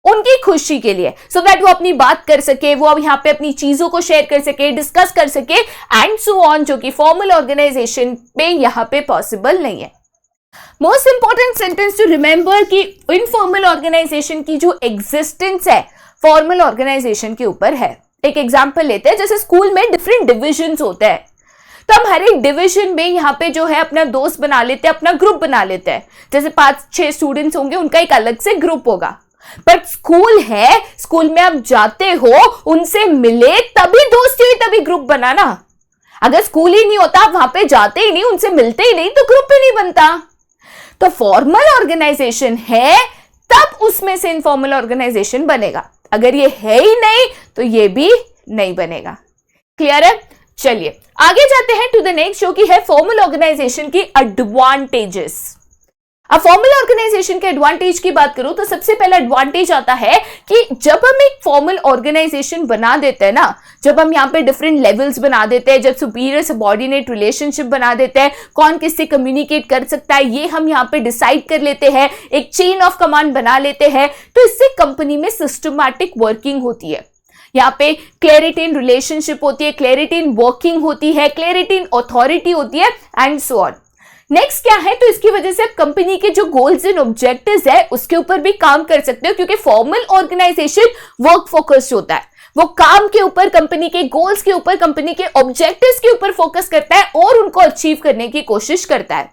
उनकी खुशी के लिए, सो दैट वो अपनी बात कर सके, वो अब यहाँ पे अपनी चीजों को शेयर कर सके, डिस्कस कर सके एंड सो ऑन, जो कि फॉर्मल ऑर्गेनाइजेशन पे यहाँ पे पॉसिबल नहीं है। Most important sentence to remember कि इनफॉर्मल ऑर्गेनाइजेशन की जो एग्जिस्टेंस है फॉर्मल ऑर्गेनाइजेशन के ऊपर है। एक एग्जांपल लेते हैं, जैसे स्कूल में डिफरेंट डिविजन्स होते हैं, तो हम हर एक डिवीजन में यहाँ पे जो है अपना दोस्त बना लेते हैं, अपना ग्रुप बना लेते हैं। जैसे 5-6 स्टूडेंट्स होंगे, उनका एक अलग से ग्रुप होगा। बट स्कूल है, स्कूल में आप जाते हो, उनसे मिले तभी दोस्ती हुई, तभी ग्रुप बना ना। अगर स्कूल ही नहीं होता, आप वहां पे जाते ही नहीं, उनसे मिलते ही नहीं, तो ग्रुप ही नहीं बनता। तो फॉर्मल ऑर्गेनाइजेशन है तब उसमें से इनफॉर्मल ऑर्गेनाइजेशन बनेगा, अगर ये है ही नहीं तो ये भी नहीं बनेगा। क्लियर है? चलिए आगे जाते हैं टू द नेक्स्ट, जो कि है फॉर्मल ऑर्गेनाइजेशन की एडवांटेजेस। अब फॉर्मल ऑर्गेनाइजेशन के एडवांटेज की बात करूं तो सबसे पहला एडवांटेज आता है कि जब हम एक फॉर्मल ऑर्गेनाइजेशन बना देते हैं ना, जब हम यहाँ पे डिफरेंट लेवल्स बना देते हैं, जब सुपीरियर सबऑर्डिनेट रिलेशनशिप बना देते हैं, कौन किससे कम्युनिकेट कर सकता है ये हम यहाँ पे डिसाइड कर लेते हैं, एक चेन ऑफ कमांड बना लेते हैं, तो इससे कंपनी में सिस्टमैटिक वर्किंग होती है। यहाँ पे क्लैरिटी इन रिलेशनशिप होती है, क्लैरिटी इन वर्किंग होती है, क्लैरिटी इन अथॉरिटी होती है एंड सो ऑन। नेक्स्ट क्या है, तो इसकी वजह से आप कंपनी के जो गोल्स एंड ऑब्जेक्टिव्स है उसके ऊपर भी काम कर सकते हो, क्योंकि फॉर्मल ऑर्गेनाइजेशन वर्क फोकस्ड होता है, वो काम के ऊपर, कंपनी के गोल्स के ऊपर, कंपनी के ऑब्जेक्टिव्स के ऊपर फोकस करता है और उनको अचीव करने की कोशिश करता है।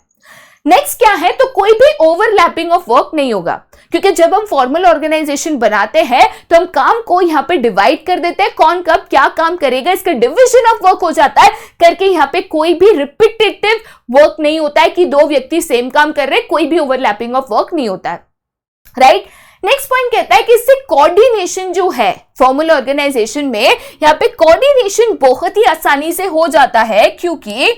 नेक्स्ट क्या है, तो कोई भी ओवरलैपिंग ऑफ वर्क नहीं होगा, क्योंकि जब हम फॉर्मल ऑर्गेनाइजेशन बनाते हैं तो हम काम को यहाँ पे डिवाइड कर देते हैं, कौन कब क्या काम करेगा इसका डिविजन ऑफ वर्क हो जाता है करके। यहाँ पे कोई भी रिपीटेटिव वर्क नहीं होता है कि 2 व्यक्ति सेम काम कर रहे हैं, कोई भी ओवरलैपिंग ऑफ वर्क नहीं होता है, राइट। नेक्स्ट पॉइंट कहता है कि इससे कोऑर्डिनेशन जो है फॉर्मल ऑर्गेनाइजेशन में, यहाँ पे कोऑर्डिनेशन बहुत ही आसानी से हो जाता है, क्योंकि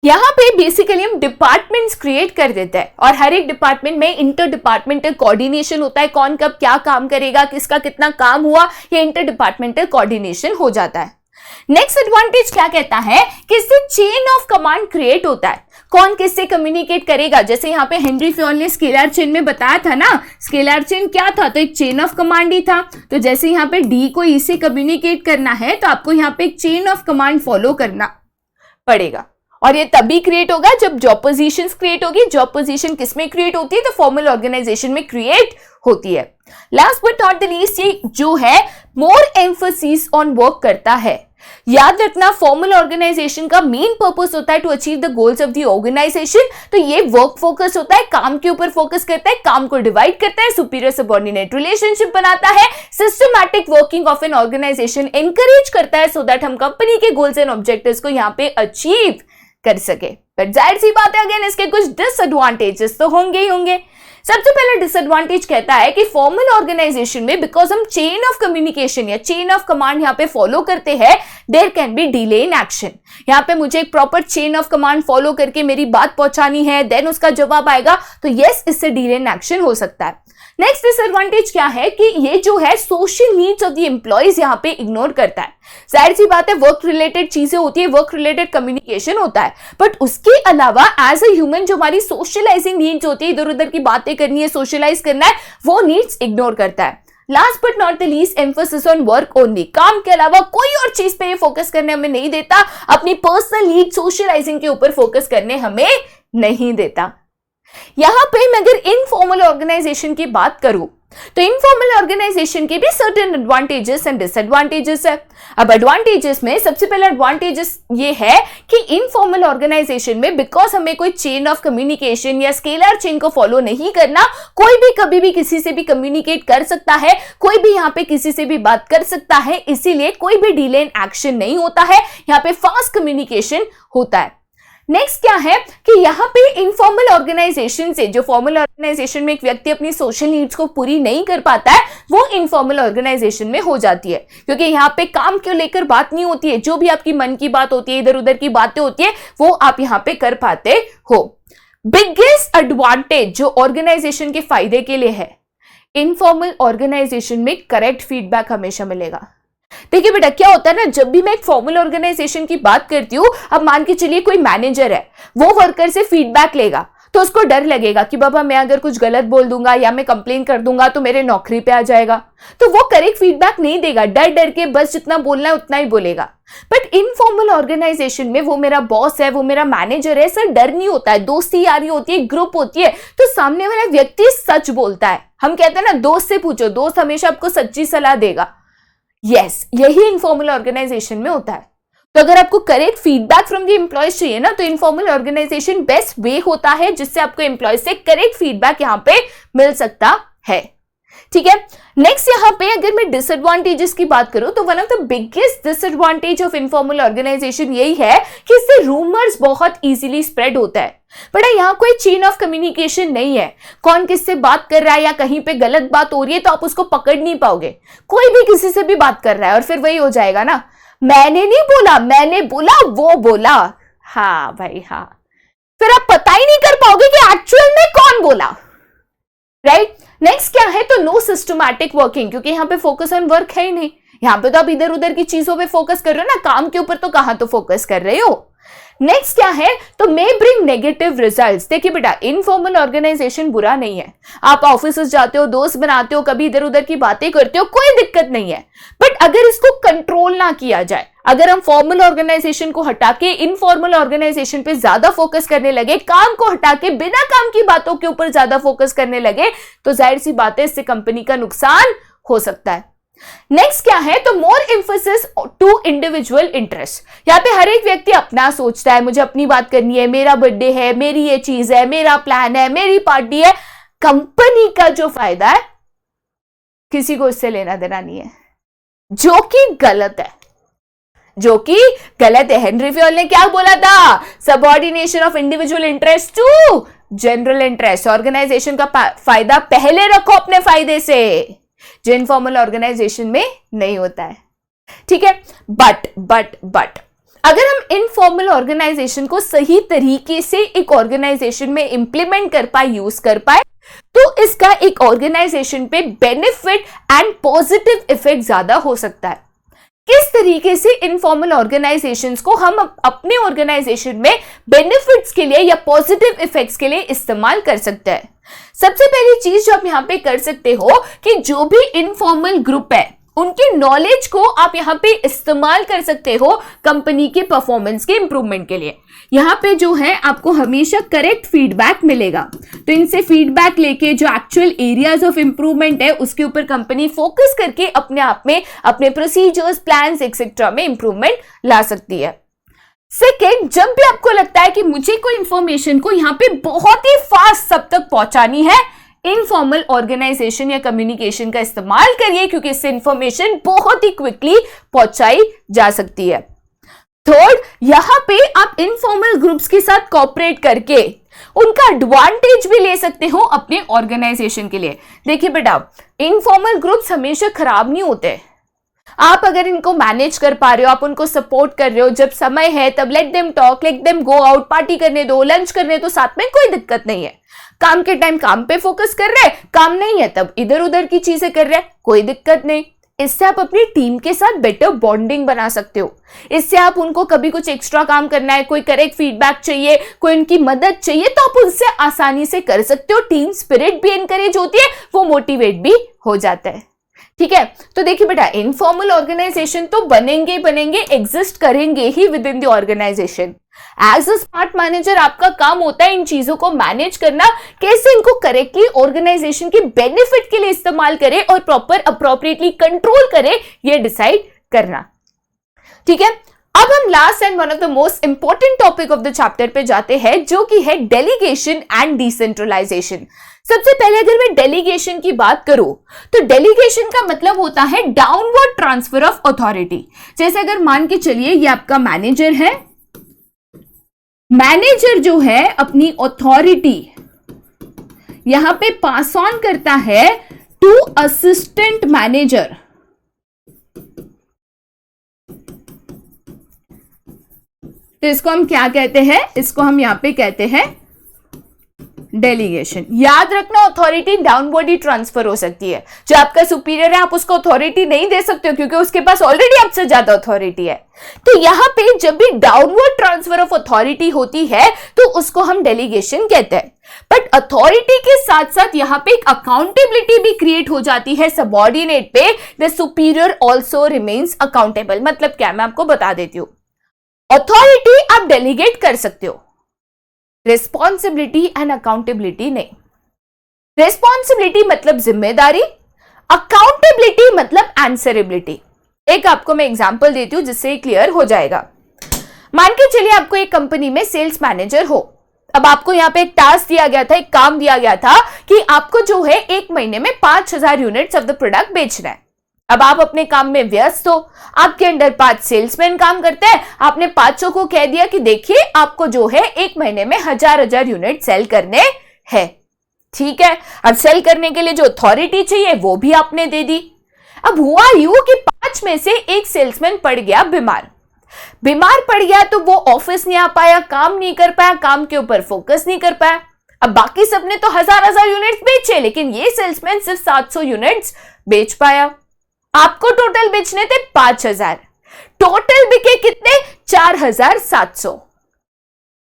यहाँ पे बेसिकली हम डिपार्टमेंट्स क्रिएट कर देते हैं और हर एक डिपार्टमेंट में इंटर डिपार्टमेंटल कोऑर्डिनेशन होता है, कौन कब क्या काम करेगा, किसका कितना काम हुआ, ये इंटर डिपार्टमेंटल कोऑर्डिनेशन हो जाता है। नेक्स्ट एडवांटेज क्या कहता है कि इससे चेन ऑफ कमांड क्रिएट होता है, कौन किससे कम्युनिकेट करेगा। जैसे यहाँ पे हेनरी फ्योल ने स्केलर चेन में बताया था ना, स्केलर चेन क्या था, तो एक चेन ऑफ कमांड ही था। तो जैसे यहाँ पे डी को ई से कम्युनिकेट करना है तो आपको यहाँ पे एक चेन ऑफ कमांड फॉलो करना पड़ेगा और ये तभी क्रिएट होगा जब जॉब पोजीशंस क्रिएट होगी। जॉब पोजीशन किस में क्रिएट होती है, तो फॉर्मल ऑर्गेनाइजेशन में क्रिएट होती है। Last but not the least, ये जो है मोर एम्फोसिस ऑन वर्क करता है। याद रखना, फॉर्मल ऑर्गेनाइजेशन का मेन पर्पस होता है to achieve the goals of the organisation. तो ये वर्क फोकस होता है, काम के ऊपर फोकस करता है, काम को डिवाइड करता है, सुपीरियर सबऑर्डिनेट रिलेशनशिप बनाता है, systematic working of an organisation encourage करता है सो दैट हम कंपनी के गोल्स एंड ऑब्जेक्टिव्स को यहाँ पे अचीव कर सके। बट जाहिर सी बात है, अगेन इसके कुछ डिसएडवांटेजेस तो होंगे ही होंगे। सबसे पहले डिसएडवांटेज कहता है कि फॉर्मल ऑर्गेनाइजेशन में बिकॉज हम चेन ऑफ कम्युनिकेशन या चेन ऑफ कमांड यहाँ पे फॉलो करते हैं, there can be delay in action. यहाँ पे मुझे एक proper chain of command follow करके मेरी बात पहुंचानी है, देन उसका जवाब आएगा, तो यस, इससे डिले इन एक्शन हो सकता है। नेक्स्ट डिसएडवांटेज क्या है कि ये जो है social needs of the employees यहाँ पे इग्नोर करता है। जाहिर सी बात है, वर्क रिलेटेड चीजें होती है, वर्क रिलेटेड कम्युनिकेशन होता है, बट उसके अलावा एज अ ह्यूमन जो हमारी सोशलाइजिंग नीड्स होती है, इधर उधर की बातें करनी है, सोशलाइज करना है, वो नीड्स इग्नोर करता है। Last but not the least, emphasis on work only. काम के अलावा कोई और चीज पे ये फोकस करने हमें नहीं देता, अपनी पर्सनल नीड सोशलाइजिंग के ऊपर फोकस करने हमें नहीं देता। यहां पे मैं अगर इनफॉर्मल ऑर्गेनाइजेशन की बात करूं तो इनफॉर्मल ऑर्गेनाइजेशन के भी सर्टेन एडवांटेजेस एंड डिसएडवांटेजेस है। अब एडवांटेजेस में सबसे पहला एडवांटेजेस ये है कि इनफॉर्मल ऑर्गेनाइजेशन में बिकॉज हमें कोई चेन ऑफ कम्युनिकेशन या स्केलर चेन को फॉलो नहीं करना, कोई भी कभी भी किसी से भी कम्युनिकेट कर सकता है, कोई भी यहाँ पे किसी से भी बात कर सकता है, इसीलिए कोई भी डिले इन एक्शन नहीं होता है, यहाँ पे फास्ट कम्युनिकेशन होता है। नेक्स्ट क्या है कि यहाँ पे इनफॉर्मल ऑर्गेनाइजेशन से, जो फॉर्मल ऑर्गेनाइजेशन में एक व्यक्ति अपनी सोशल नीड्स को पूरी नहीं कर पाता है, वो इनफॉर्मल ऑर्गेनाइजेशन में हो जाती है, क्योंकि यहाँ पे काम को लेकर बात नहीं होती है, जो भी आपकी मन की बात होती है, इधर उधर की बातें होती है, वो आप यहाँ पे कर पाते हो। बिगेस्ट एडवांटेज जो ऑर्गेनाइजेशन के फायदे के लिए है, इनफॉर्मल ऑर्गेनाइजेशन में करेक्ट फीडबैक हमेशा मिलेगा। देखिए बेटा, क्या होता है ना, जब भी मैं एक फॉर्मल ऑर्गेनाइजेशन की बात करती हूँ, अब मान के चलिए कोई मैनेजर है, वो वर्कर से फीडबैक लेगा, तो उसको डर लगेगा कि बाबा मैं अगर कुछ गलत बोल दूंगा या मैं कंप्लेन कर दूंगा तो मेरे नौकरी पे आ जाएगा, तो वो करेक्ट फीडबैक नहीं देगा, डर डर के बस जितना बोलना है उतना ही बोलेगा। बट इनफॉर्मल ऑर्गेनाइजेशन में वो मेरा बॉस है, वो मेरा मैनेजर है, सर डर नहीं होता है, दोस्ती यारी होती है, ग्रुप होती है, तो सामने वाला व्यक्ति सच बोलता है। हम कहते हैं ना, दोस्त से पूछो, दोस्त हमेशा आपको सच्ची सलाह देगा। यस, यही इनफॉर्मल ऑर्गेनाइजेशन में होता है। तो अगर आपको correct feedback from the employees चाहिए ना, तो इनफॉर्मल ऑर्गेनाइजेशन बेस्ट वे होता है जिससे आपको एम्प्लॉयज से करेक्ट फीडबैक यहाँ पे मिल सकता है। ठीक है, नेक्स्ट यहाँ पे अगर मैं डिसएडवांटेजेस की बात करूं तो one of the biggest disadvantage of informal organisation यही है कि इससे रूमर्स बहुत इजीली स्प्रेड होता है। बड़ा यहाँ कोई चेन ऑफ कम्युनिकेशन नहीं है, कौन किससे बात कर रहा है या कहीं पे गलत बात हो रही है तो आप उसको पकड़ नहीं पाओगे। कोई भी किसी से भी बात कर रहा है और फिर वही हो जाएगा ना, मैंने नहीं बोला, मैंने बोला, वो बोला, हाँ भाई हाँ, फिर आप पता ही नहीं कर पाओगे कि एक्चुअल में कौन बोला, राइट। नेक्स्ट क्या है, तो नो सिस्टमैटिक वर्किंग, क्योंकि यहाँ पे फोकस ऑन वर्क है ही नहीं, यहाँ पे तो आप इधर उधर की चीजों पे फोकस कर रहे हो ना, काम के ऊपर तो कहां तो फोकस कर रहे हो। नेक्स्ट क्या है, तो मे ब्रिंग नेगेटिव रिजल्ट्स। देखिए बेटा, इनफॉर्मल ऑर्गेनाइजेशन बुरा नहीं है, आप ऑफिस जाते हो, दोस्त बनाते हो, कभी इधर उधर की बातें करते हो, कोई दिक्कत नहीं है। बट अगर इसको कंट्रोल ना किया जाए, अगर हम फॉर्मल ऑर्गेनाइजेशन को हटा के इनफॉर्मल ऑर्गेनाइजेशन पे ज्यादा फोकस करने लगे, काम को हटा के बिना काम की बातों के ऊपर ज्यादा फोकस करने लगे, तो जाहिर सी बात है इससे कंपनी का नुकसान हो सकता है। नेक्स्ट क्या है, तो मोर एम्फोसिस टू इंडिविजुअल इंटरेस्ट। यहाँ पे हर एक व्यक्ति अपना सोचता है, मुझे अपनी बात करनी है, मेरा बर्थडे है, मेरी ये चीज है, मेरा प्लान है, मेरी पार्टी है। कंपनी का जो फायदा है किसी को इससे लेना देना नहीं है, जो कि गलत है, जो कि गलत है। हेनरी फ्योल ने क्या बोला था, subordination of individual interest to general interest. Organisation का फायदा पहले रखो अपने फायदे से, जो इनफॉर्मल ऑर्गेनाइजेशन में नहीं होता है। ठीक है, बट अगर हम इनफॉर्मल ऑर्गेनाइजेशन को सही तरीके से एक ऑर्गेनाइजेशन में इंप्लीमेंट कर पाए, यूज कर पाए, तो इसका एक ऑर्गेनाइजेशन पे बेनिफिट एंड पॉजिटिव इफेक्ट ज्यादा हो सकता है। किस तरीके से इनफॉर्मल ऑर्गेनाइजेशंस को हम अपने ऑर्गेनाइजेशन में बेनिफिट्स के लिए या पॉजिटिव इफेक्ट्स के लिए इस्तेमाल कर सकते हैं। सबसे पहली चीज जो आप यहां पे कर सकते हो कि जो भी इनफॉर्मल ग्रुप है उनके नॉलेज को आप यहां पे इस्तेमाल कर सकते हो कंपनी के परफॉर्मेंस के इंप्रूवमेंट के लिए। यहां पे जो है आपको हमेशा करेक्ट फीडबैक मिलेगा, तो इनसे फीडबैक लेके जो एक्चुअल एरियाज ऑफ इंप्रूवमेंट है उसके ऊपर कंपनी फोकस करके अपने आप में अपने प्रोसीजर्स, प्लान्स एक्सेट्रा में इंप्रूवमेंट ला सकती है। सेकेंड, जब भी आपको लगता है कि मुझे कोई इंफॉर्मेशन को यहां पे बहुत ही फास्ट सब तक पहुंचानी है, इनफॉर्मल ऑर्गेनाइजेशन या कम्युनिकेशन का इस्तेमाल करिए, क्योंकि इससे इंफॉर्मेशन बहुत ही क्विकली पहुंचाई जा सकती है। थर्ड, यहां पे आप इनफॉर्मल ग्रुप्स के साथ कोऑपरेट करके उनका एडवांटेज भी ले सकते हो अपने ऑर्गेनाइजेशन के लिए। देखिए बेटा, इनफॉर्मल ग्रुप्स हमेशा खराब नहीं होते। आप अगर इनको मैनेज कर पा रहे हो, आप उनको सपोर्ट कर रहे हो, जब समय है तब let them talk, let them go out, party करने दो, लंच करने दो साथ में, कोई दिक्कत नहीं है। काम के टाइम काम पे फोकस कर रहे हैं, काम नहीं है तब इधर उधर की चीजें कर रहे हैं, कोई दिक्कत नहीं। इससे आप अपनी टीम के साथ बेटर बॉन्डिंग बना सकते हो। इससे आप उनको कभी कुछ एक्स्ट्रा काम करना है, कोई करेक्ट फीडबैक चाहिए, कोई उनकी मदद चाहिए, तो आप उनसे आसानी से कर सकते हो। टीम स्पिरिट भी एनकरेज होती है, वो मोटिवेट भी हो जाता है। ठीक है, तो देखिए बेटा, इनफॉर्मल ऑर्गेनाइजेशन तो बनेंगे बनेंगे, एग्जिस्ट करेंगे ही within the organisation. As a smart manager आपका काम होता है इन चीजों को मैनेज करना, कैसे इनको करेक्टली ऑर्गेनाइजेशन के बेनिफिट के लिए इस्तेमाल करें और प्रॉपर अप्रोप्रिएटली कंट्रोल करें, ये डिसाइड करना। ठीक है, अब हम last and one of the most important topic of the chapter पे जाते हैं, जो कि है डेलीगेशन एंड डिसेंट्रलाइजेशन। सबसे पहले अगर मैं डेलीगेशन की बात करूं, तो डेलीगेशन का मतलब होता है डाउनवर्ड ट्रांसफर ऑफ अथॉरिटी। जैसे अगर मान के चलिए ये आपका मैनेजर है, मैनेजर जो है अपनी अथॉरिटी यहां पे पास ऑन करता है टू असिस्टेंट मैनेजर। तो इसको हम क्या कहते हैं? इसको हम यहां पे कहते हैं डेलीगेशन। याद रखना, अथॉरिटी डाउनवर्ड ही ट्रांसफर हो सकती है। जो आपका सुपीरियर है आप उसको अथॉरिटी नहीं दे सकते हो, क्योंकि उसके पास ऑलरेडी आपसे ज्यादा अथॉरिटी है। तो यहां पे जब भी डाउनवर्ड ट्रांसफर ऑफ अथॉरिटी होती है तो उसको हम डेलीगेशन कहते हैं। बट अथॉरिटी के साथ साथ यहां पे एक अकाउंटेबिलिटी भी क्रिएट हो जाती है सबऑर्डिनेट पे। The superior also remains accountable. मतलब क्या, मैं आपको बता देती हूं। अथॉरिटी आप डेलीगेट कर सकते हो, रिस्पॉन्सिबिलिटी एंड अकाउंटेबिलिटी नहीं। रिस्पॉन्सिबिलिटी मतलब जिम्मेदारी, अकाउंटेबिलिटी मतलब आंसरेबिलिटी। एक आपको मैं एग्जांपल देती हूं जिससे क्लियर हो जाएगा। मान के चलिए आपको एक कंपनी में सेल्स मैनेजर हो। अब आपको यहां पे एक टास्क दिया गया था, एक काम दिया गया था कि आपको जो है 1 महीने में 5000 यूनिट्स ऑफ द प्रोडक्ट बेचना है। अब आप अपने काम में व्यस्त हो, आपके अंडर 5 सेल्समैन काम करते हैं। आपने 500 को कह दिया कि देखिए आपको जो है 1 महीने में 1000 यूनिट सेल करने हैं। ठीक है, अब सेल करने के लिए जो अथॉरिटी चाहिए वो भी आपने दे दी। अब हुआ यूं कि 5 में से एक सेल्समैन पड़ गया बीमार पड़ गया, तो वो ऑफिस नहीं आ पाया, काम नहीं कर पाया, काम के ऊपर फोकस नहीं कर पाया। अब बाकी सबने तो 1000 यूनिट्स बेचे, लेकिन ये सेल्समैन सिर्फ 700 यूनिट्स बेच पाया। आपको टोटल बेचने थे 5000, टोटल बिके कितने? 4700।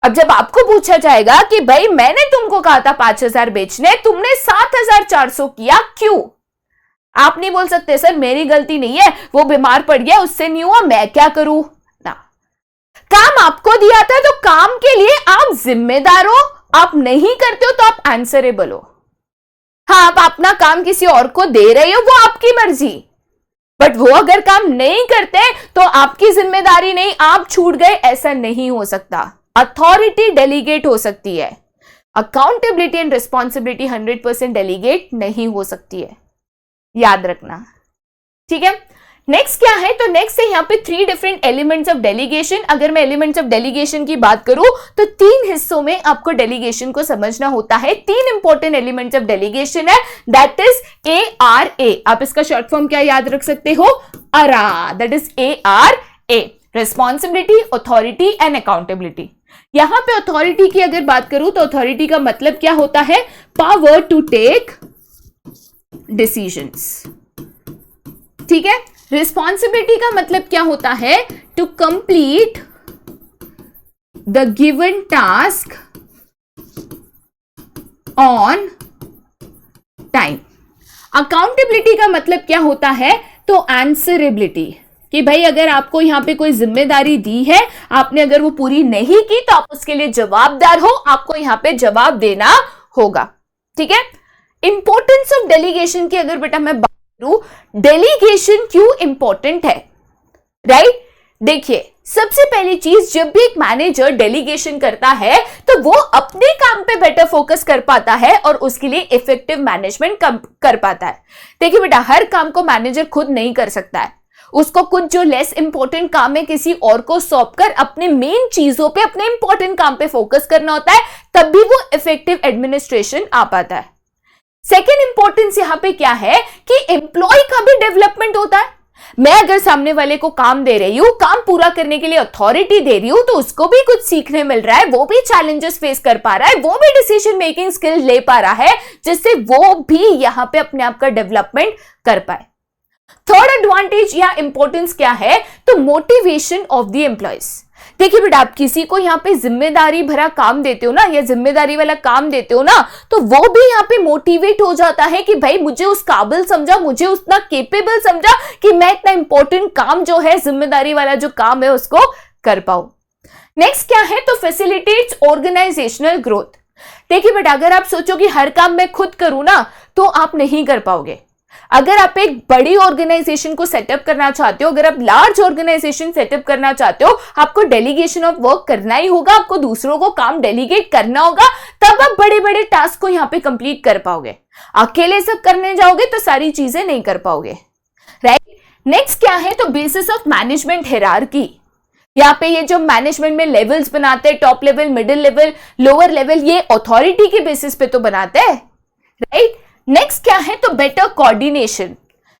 अब जब आपको पूछा जाएगा कि भाई मैंने तुमको कहा था 5000 बेचने, तुमने 7400 किया, क्यों? आप नहीं बोल सकते सर मेरी गलती नहीं है, वो बीमार पड़ गया, उससे नहीं हुआ, मैं क्या करूं ना। काम आपको दिया था तो काम के लिए आप जिम्मेदार हो। आप नहीं करते हो तो आप आंसरेबल हो। हाँ, आप अपना काम किसी और को दे रहे हो, वो आपकी मर्जी, बट वो अगर काम नहीं करते तो आपकी जिम्मेदारी नहीं, आप छूट गए, ऐसा नहीं हो सकता। अथॉरिटी डेलीगेट हो सकती है, अकाउंटेबिलिटी एंड रिस्पॉन्सिबिलिटी 100% डेलीगेट नहीं हो सकती है, याद रखना। ठीक है, नेक्स्ट क्या है? तो नेक्स्ट है यहाँ पे 3 डिफरेंट एलिमेंट्स ऑफ डेलीगेशन। अगर मैं एलिमेंट्स ऑफ डेलीगेशन की बात करूं तो 3 हिस्सों में आपको डेलीगेशन को समझना होता है। 3 इंपॉर्टेंट एलिमेंट्स ऑफ डेलीगेशन है, दैट इज ARA। आप इसका शॉर्ट फॉर्म क्या याद रख सकते हो? अरा, that is ARA। Responsibility, authority and accountability. यहां पे अथॉरिटी की अगर बात करूं तो अथॉरिटी का मतलब क्या होता है? पावर टू टेक डिसीजंस, ठीक है। रिस्पॉन्सिबिलिटी का मतलब क्या होता है? To complete the given task on time. Accountability का मतलब क्या होता है? तो आंसरेबिलिटी, कि भाई अगर आपको यहां पे कोई जिम्मेदारी दी है, आपने अगर वो पूरी नहीं की तो आप उसके लिए जवाबदार हो, आपको यहां पे जवाब देना होगा, ठीक है। इंपॉर्टेंस ऑफ डेलीगेशन की अगर बेटा मैं बात करूं, डेलीगेशन क्यों इंपॉर्टेंट है, राइट? देखिए, सबसे पहली चीज, जब भी एक मैनेजर डेलीगेशन करता है तो वो अपने काम पे बेटर फोकस कर पाता है और उसके लिए इफेक्टिव मैनेजमेंट कर पाता है। देखिए बेटा, हर काम को मैनेजर खुद नहीं कर सकता है, उसको कुछ जो लेस इंपॉर्टेंट काम है किसी और को सौंपकर अपने मेन चीजों पे, अपने इंपॉर्टेंट काम पे फोकस करना होता है, तब भी वो इफेक्टिव एडमिनिस्ट्रेशन आ पाता है। सेकेंड इंपॉर्टेंस यहां पे क्या है कि एम्प्लॉय का भी डेवलपमेंट होता है। मैं अगर सामने वाले को काम दे रही हूं, काम पूरा करने के लिए अथॉरिटी दे रही हूं, तो उसको भी कुछ सीखने मिल रहा है, वो भी चैलेंजेस फेस कर पा रहा है, वो भी डिसीजन मेकिंग स्किल ले पा रहा है, जिससे वो भी यहां पे अपने आप का डेवलपमेंट कर पाए। थर्ड एडवांटेज या इंपॉर्टेंस क्या है? तो मोटिवेशन ऑफ द एम्प्लॉयज। देखिए बेटा, आप किसी को यहाँ पे जिम्मेदारी भरा काम देते हो ना, या जिम्मेदारी वाला काम देते हो ना, तो वो भी यहाँ पे मोटिवेट हो जाता है कि भाई मुझे उस काबिल समझा, मुझे उतना केपेबल समझा कि मैं इतना इंपॉर्टेंट काम जो है, जिम्मेदारी वाला जो काम है, उसको कर पाऊं। नेक्स्ट क्या है? तो फैसिलिटेट्स ऑर्गेनाइजेशनल ग्रोथ। देखिए बेटा, अगर आप सोचो कि हर काम मैं खुद करूं ना, तो आप नहीं कर पाओगे। अगर आप एक बड़ी ऑर्गेनाइजेशन को सेटअप करना चाहते हो, अगर आप लार्ज ऑर्गेनाइजेशन सेटअप करना चाहते हो, आपको डेलीगेशन ऑफ वर्क करना ही होगा, आपको दूसरों को काम डेलीगेट करना होगा, तब आप बड़े बड़े टास्क को यहां पे कंप्लीट कर पाओगे। अकेले सब करने जाओगे तो सारी चीजें नहीं कर पाओगे, राइट। नेक्स्ट क्या है? तो बेसिस ऑफ मैनेजमेंट हायरार्की। यहाँ पे ये जो मैनेजमेंट में लेवल्स बनाते हैं, top level, middle level, lower level, ये अथॉरिटी के बेसिस पे तो बनाते हैं, राइट। नेक्स्ट क्या है? तो बेटर कोऑर्डिनेशन।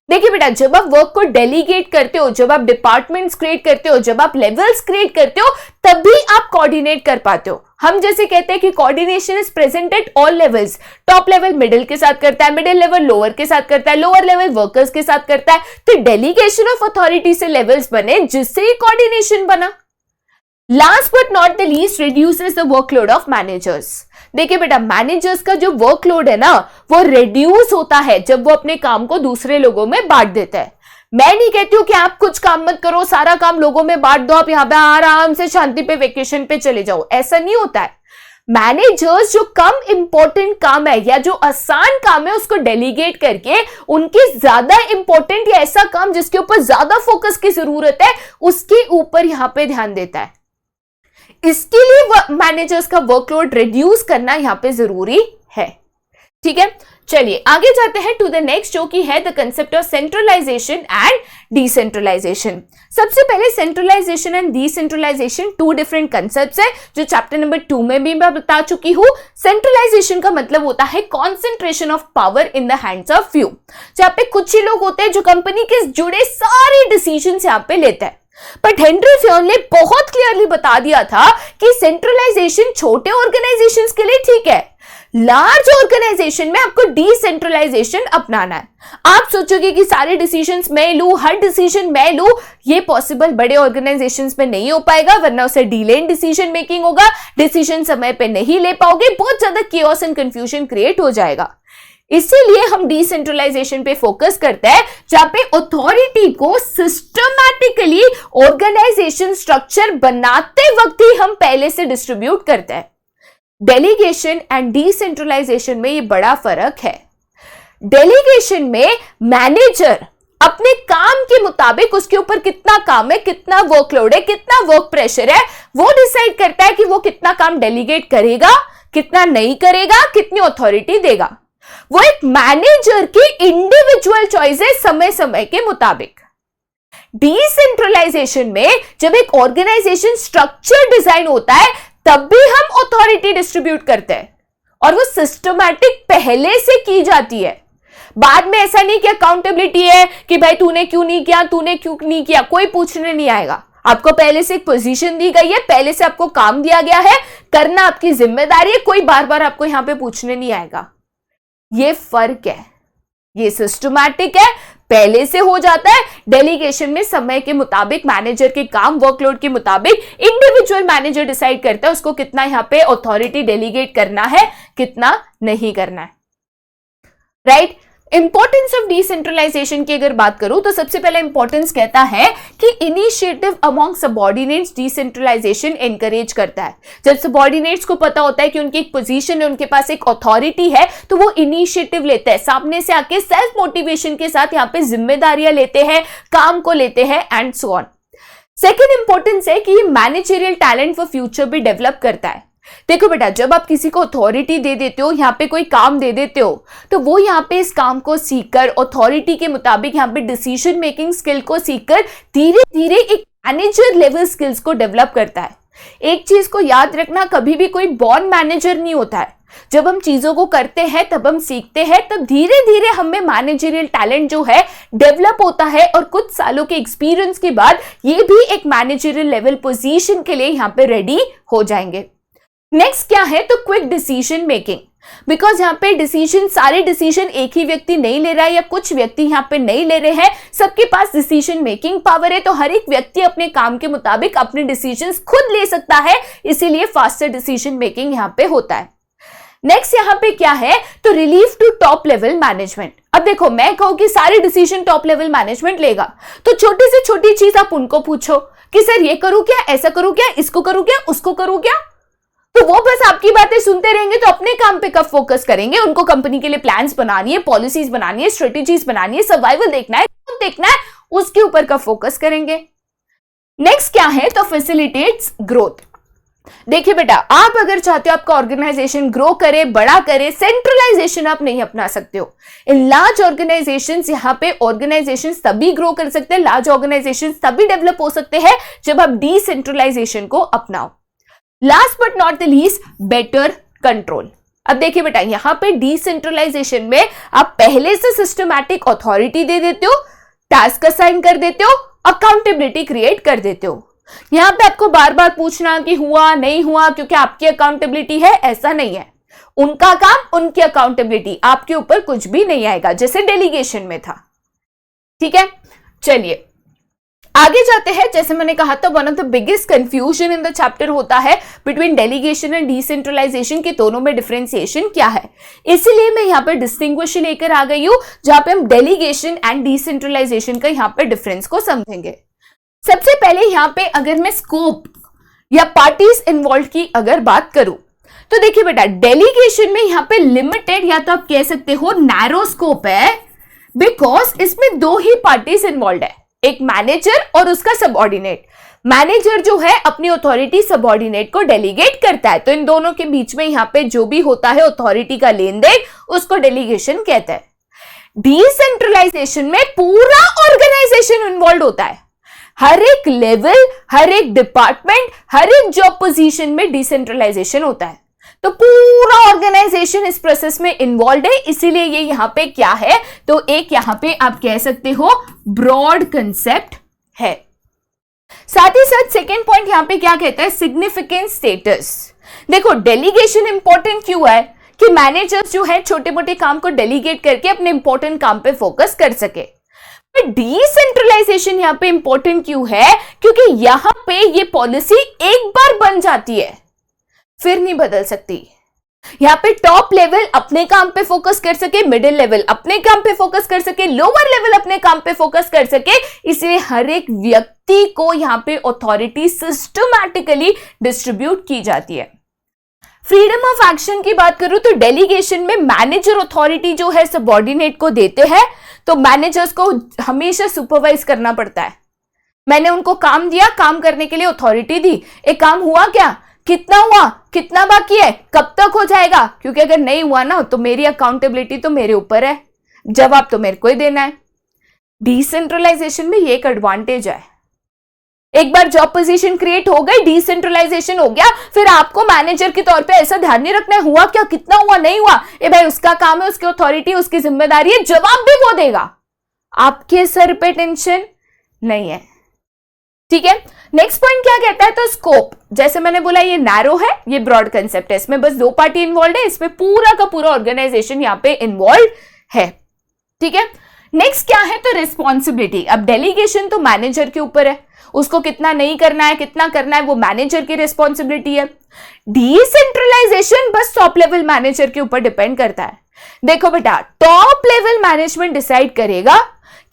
देखिए बेटा, जब आप वर्क को डेलीगेट करते हो, जब आप डिपार्टमेंट्स क्रिएट करते हो, जब आप लेवल्स क्रिएट करते हो, तभी आप कोऑर्डिनेट कर पाते हो। हम जैसे कहते हैं कि coordination is present at all levels. Top level middle के साथ करता है, मिडिल लेवल लोअर के साथ करता है, लोअर लेवल वर्कर्स के साथ करता है। तो डेलीगेशन ऑफ अथॉरिटी से लेवल्स बने, जिससे कोऑर्डिनेशन बना। Last but not the least, reduces the workload of managers. देखिए बेटा, मैनेजर्स का जो वर्कलोड है ना, वो रिड्यूस होता है जब वो अपने काम को दूसरे लोगों में बांट देता है। मैं नहीं कहती हूं कि आप कुछ काम मत करो, सारा काम लोगों में बांट दो, आप यहां पे आराम से शांति पे वेकेशन पे चले जाओ, ऐसा नहीं होता है। मैनेजर्स जो कम इंपॉर्टेंट काम है या जो आसान काम है, उसको डेलीगेट करके उनके ज्यादा इंपॉर्टेंट या ऐसा काम जिसके ऊपर ज्यादा फोकस की जरूरत है, उसके ऊपर यहां पे ध्यान देता है। इसके लिए मैनेजर्स का वर्कलोड रिड्यूस करना यहां पे जरूरी है, ठीक है। चलिए आगे जाते हैं टू द नेक्स्ट, जो कि है the concept of centralisation and decentralisation. सबसे पहले centralisation and decentralisation two different concepts है, जो चैप्टर नंबर 2 में भी मैं बता चुकी हूं। सेंट्रलाइजेशन का मतलब होता है concentration of power in the hands of few. जहां पे कुछ ही लोग होते हैं जो कंपनी के जुड़े सारे डिसीजन यहां पे लेते हैं। बट हेनरी फ्योन ने बहुत क्लियरली बता दिया था कि सेंट्रलाइजेशन छोटे ऑर्गेनाइजेशंस के लिए ठीक है, लार्ज ऑर्गेनाइजेशन में आपको डिसेंट्रलाइजेशन अपनाना है। आप सोचोगे कि सारे डिसीजंस मैं लूं, हर डिसीजन मैं लूं, ये पॉसिबल बड़े ऑर्गेनाइजेशंस में नहीं हो पाएगा, वरना उसे डिलेड डिसीजन मेकिंग होगा, डिसीजन समय पे नहीं ले पाओगे, बहुत ज्यादा केओस एंड कंफ्यूजन क्रिएट हो जाएगा। इसीलिए हम डिसेंट्रलाइजेशन पे फोकस करते हैं, जहां पे अथॉरिटी को सिस्टमैटिकली ऑर्गेनाइजेशन स्ट्रक्चर बनाते वक्त ही हम पहले से डिस्ट्रीब्यूट करते हैं। डेलीगेशन एंड डिसेंट्रलाइजेशन में ये बड़ा फर्क है। डेलीगेशन में मैनेजर अपने काम के मुताबिक उसके ऊपर कितना काम है, कितना वर्कलोड है, कितना वर्क प्रेशर है, वो डिसाइड करता है कि वो कितना काम डेलीगेट करेगा, कितना नहीं करेगा, कितनी अथॉरिटी देगा। वो एक मैनेजर की इंडिविजुअल चॉइस है समय समय के मुताबिक। डिसेंट्रलाइजेशन में जब एक ऑर्गेनाइजेशन स्ट्रक्चर डिजाइन होता है, तब भी हम अथॉरिटी डिस्ट्रीब्यूट करते हैं, और वो सिस्टमैटिक पहले से की जाती है। बाद में ऐसा नहीं कि अकाउंटेबिलिटी है कि भाई तूने क्यों नहीं किया, तूने क्यों नहीं किया, कोई पूछने नहीं आएगा। आपको पहले से एक पोजीशन दी गई है, पहले से आपको काम दिया गया है, करना आपकी जिम्मेदारी है, कोई बार बार आपको यहां पे पूछने नहीं आएगा। ये फर्क है, ये सिस्टमैटिक है, पहले से हो जाता है। डेलीगेशन में समय के मुताबिक मैनेजर के काम वर्कलोड के मुताबिक इंडिविजुअल मैनेजर डिसाइड करता है उसको कितना यहां पे अथॉरिटी डेलीगेट करना है, कितना नहीं करना है, राइट। इंपॉर्टेंस ऑफ डिसेंट्रलाइजेशन की अगर बात करूं तो सबसे पहला इंपॉर्टेंस कहता है कि initiative among subordinates decentralisation encourage करता है। जब सबऑर्डिनेट्स को पता होता है कि उनकी एक पोजीशन है, उनके पास एक अथॉरिटी है, तो वो इनिशिएटिव लेते हैं, सामने से आके सेल्फ मोटिवेशन के साथ यहाँ पे जिम्मेदारियां लेते हैं, काम को लेते हैं and so on. Second importance है कि मैनेजरियल टैलेंट फॉर फ्यूचर भी डेवलप करता है। देखो बेटा, जब आप किसी को अथॉरिटी दे देते हो, यहाँ पे कोई काम दे देते हो, तो वो यहाँ पे इस काम को सीखकर अथॉरिटी के मुताबिक यहाँ पे डिसीजन मेकिंग स्किल को सीखकर धीरे धीरे एक मैनेजर लेवल स्किल्स को डेवलप करता है। एक चीज को याद रखना, कभी भी कोई बॉर्न मैनेजर नहीं होता है। जब हम चीजों को करते हैं, तब हम सीखते हैं, तब धीरे धीरे हमें मैनेजरियल टैलेंट जो है डेवलप होता है और कुछ सालों के एक्सपीरियंस के बाद ये भी एक मैनेजरियल लेवल पोजीशन के लिए यहाँ पे रेडी हो जाएंगे। नेक्स्ट क्या है, तो क्विक डिसीजन मेकिंग। बिकॉज यहाँ पे डिसीजन, सारे डिसीजन एक ही व्यक्ति नहीं ले रहा है या कुछ व्यक्ति यहाँ पे नहीं ले रहे हैं, सबके पास डिसीजन मेकिंग पावर है, तो हर एक व्यक्ति अपने काम के मुताबिक अपने डिसीजंस खुद ले सकता है, इसीलिए फास्टर डिसीजन मेकिंग यहाँ पे होता है। नेक्स्ट यहाँ पे क्या है, तो relief to top level management. अब देखो, मैं कहूं कि सारे डिसीजन टॉप लेवल मैनेजमेंट लेगा, तो छोटी से छोटी चीज आप उनको पूछो कि सर ये करूं क्या, ऐसा करूं क्या, इसको करूं क्या, उसको करूं क्या, तो वो बस आपकी बातें सुनते रहेंगे, तो अपने काम पे कब फोकस करेंगे। उनको कंपनी के लिए प्लान्स बनानी है, पॉलिसीज बनानी है, स्ट्रेटेजीज बनानी है, सर्वाइवल देखना है, खुद देखना है, उसके ऊपर कब फोकस करेंगे। नेक्स्ट क्या है, तो फैसिलिटेट्स ग्रोथ। देखिए बेटा, आप अगर चाहते हो आपका ऑर्गेनाइजेशन ग्रो करे, बड़ा करे, सेंट्रलाइजेशन आप नहीं अपना सकते हो। इन लार्ज ऑर्गेनाइजेशंस, यहाँ पे ऑर्गेनाइजेशंस तभी ग्रो कर सकते हैं, लार्ज ऑर्गेनाइजेशंस तभी डेवलप हो सकते हैं जब आप डिसेंट्रलाइजेशन को अपनाओ। Last but not the least, better control. अब देखिए बेटा, यहां पे डिसेंट्रलाइजेशन में आप पहले से सिस्टमैटिक अथॉरिटी दे देते हो, टास्क असाइन कर देते हो, अकाउंटेबिलिटी क्रिएट कर देते हो। यहां पे आपको बार बार पूछना कि हुआ नहीं हुआ क्योंकि आपकी अकाउंटेबिलिटी है, ऐसा नहीं है। उनका काम, उनकी अकाउंटेबिलिटी, आपके ऊपर कुछ भी नहीं आएगा, जैसे डेलीगेशन में था। ठीक है, चलिए आगे जाते हैं। जैसे मैंने कहा था, one of the biggest confusion in the chapter होता है बिटवीन डेलीगेशन एंड डिसेंट्रलाइजेशन के दोनों में डिफरेंशिएशन क्या है। इसीलिए मैं यहाँ पे डिस्टिंग्विश लेकर आ गई हूं, जहां पे हम डेलीगेशन एंड डिसेंट्रलाइजेशन का यहाँ पे डिफरेंस को समझेंगे। सबसे पहले यहाँ पे अगर मैं स्कोप या पार्टीज इन्वॉल्व की अगर बात करूं, तो देखिए बेटा, डेलीगेशन में यहाँ पे लिमिटेड या तो आप कह सकते हो नैरो स्कोप है, बिकॉज इसमें दो ही पार्टीज इन्वॉल्व है, एक मैनेजर और उसका सबऑर्डिनेट। मैनेजर जो है अपनी अथॉरिटी सबऑर्डिनेट को डेलीगेट करता है, तो इन दोनों के बीच में यहाँ पे जो भी होता है अथॉरिटी का लेन देन, उसको डेलीगेशन कहते हैं। डिसेंट्रलाइजेशन में पूरा ऑर्गेनाइजेशन इन्वॉल्व होता है, हर एक लेवल, हर एक डिपार्टमेंट, हर एक जॉब पोजीशन में डिसेंट्रलाइजेशन होता है, तो पूरा ऑर्गेनाइजेशन इस प्रोसेस में इन्वॉल्व है। इसीलिए ये यहां पे क्या है, तो एक यहां पे आप कह सकते हो ब्रॉड कंसेप्ट है। साथ ही साथ सेकेंड पॉइंट यहां पे क्या कहता है, सिग्निफिकेंट स्टेटस। देखो, डेलीगेशन इंपॉर्टेंट क्यों है कि मैनेजर्स जो है छोटे मोटे काम को डेलीगेट करके अपने इंपॉर्टेंट काम पे फोकस कर सके। डिसेंट्रलाइजेशन यहां पे इंपॉर्टेंट क्यों है, क्योंकि यहां पे ये पॉलिसी एक बार बन जाती है, फिर नहीं बदल सकती। यहां पे टॉप लेवल अपने काम पे फोकस कर सके, मिडिल लेवल अपने काम पे फोकस कर सके, लोअर लेवल अपने काम पे फोकस कर सके, इसलिए हर एक व्यक्ति को यहां पे अथॉरिटी सिस्टमैटिकली डिस्ट्रीब्यूट की जाती है। फ्रीडम ऑफ एक्शन की बात करूं तो डेलीगेशन में मैनेजर अथॉरिटी जो है सबऑर्डिनेट को देते हैं, तो मैनेजर्स को हमेशा सुपरवाइज करना पड़ता है। मैंने उनको काम दिया, काम करने के लिए अथॉरिटी दी, एक काम हुआ क्या, कितना हुआ, कितना बाकी है, कब तक हो जाएगा, क्योंकि अगर नहीं हुआ ना तो मेरी अकाउंटेबिलिटी तो मेरे ऊपर है, जवाब तो मेरे को ही देना है। डिसेंट्रलाइजेशन में ये एक एडवांटेज है, एक बार जॉब पोजीशन क्रिएट हो गई, डिसेंट्रलाइजेशन हो गया, फिर आपको मैनेजर के तौर पे ऐसा ध्यान नहीं रखना है हुआ क्या, कितना हुआ, नहीं हुआ, ए भाई उसका काम है, उसकी अथॉरिटी, उसकी जिम्मेदारी है, जवाब भी वो देगा, आपके सर पे टेंशन नहीं है। ठीक है, नेक्स्ट पॉइंट क्या कहता है, तो स्कोप, जैसे मैंने बोला ये नैरो है, ये ब्रॉड कंसेप्ट है, इसमें बस 2 पार्टी इन्वॉल्व है, इसमें पूरा का पूरा ऑर्गेनाइजेशन यहाँ पे इन्वॉल्व है। ठीक है, नेक्स्ट क्या है, तो रिस्पॉन्सिबिलिटी। अब डेलीगेशन तो मैनेजर के ऊपर है, उसको कितना नहीं करना है कितना करना है वो मैनेजर की रिस्पॉन्सिबिलिटी है। डिसेंट्रलाइजेशन बस टॉप लेवल मैनेजर के ऊपर डिपेंड करता है। देखो बेटा, टॉप लेवल मैनेजमेंट डिसाइड करेगा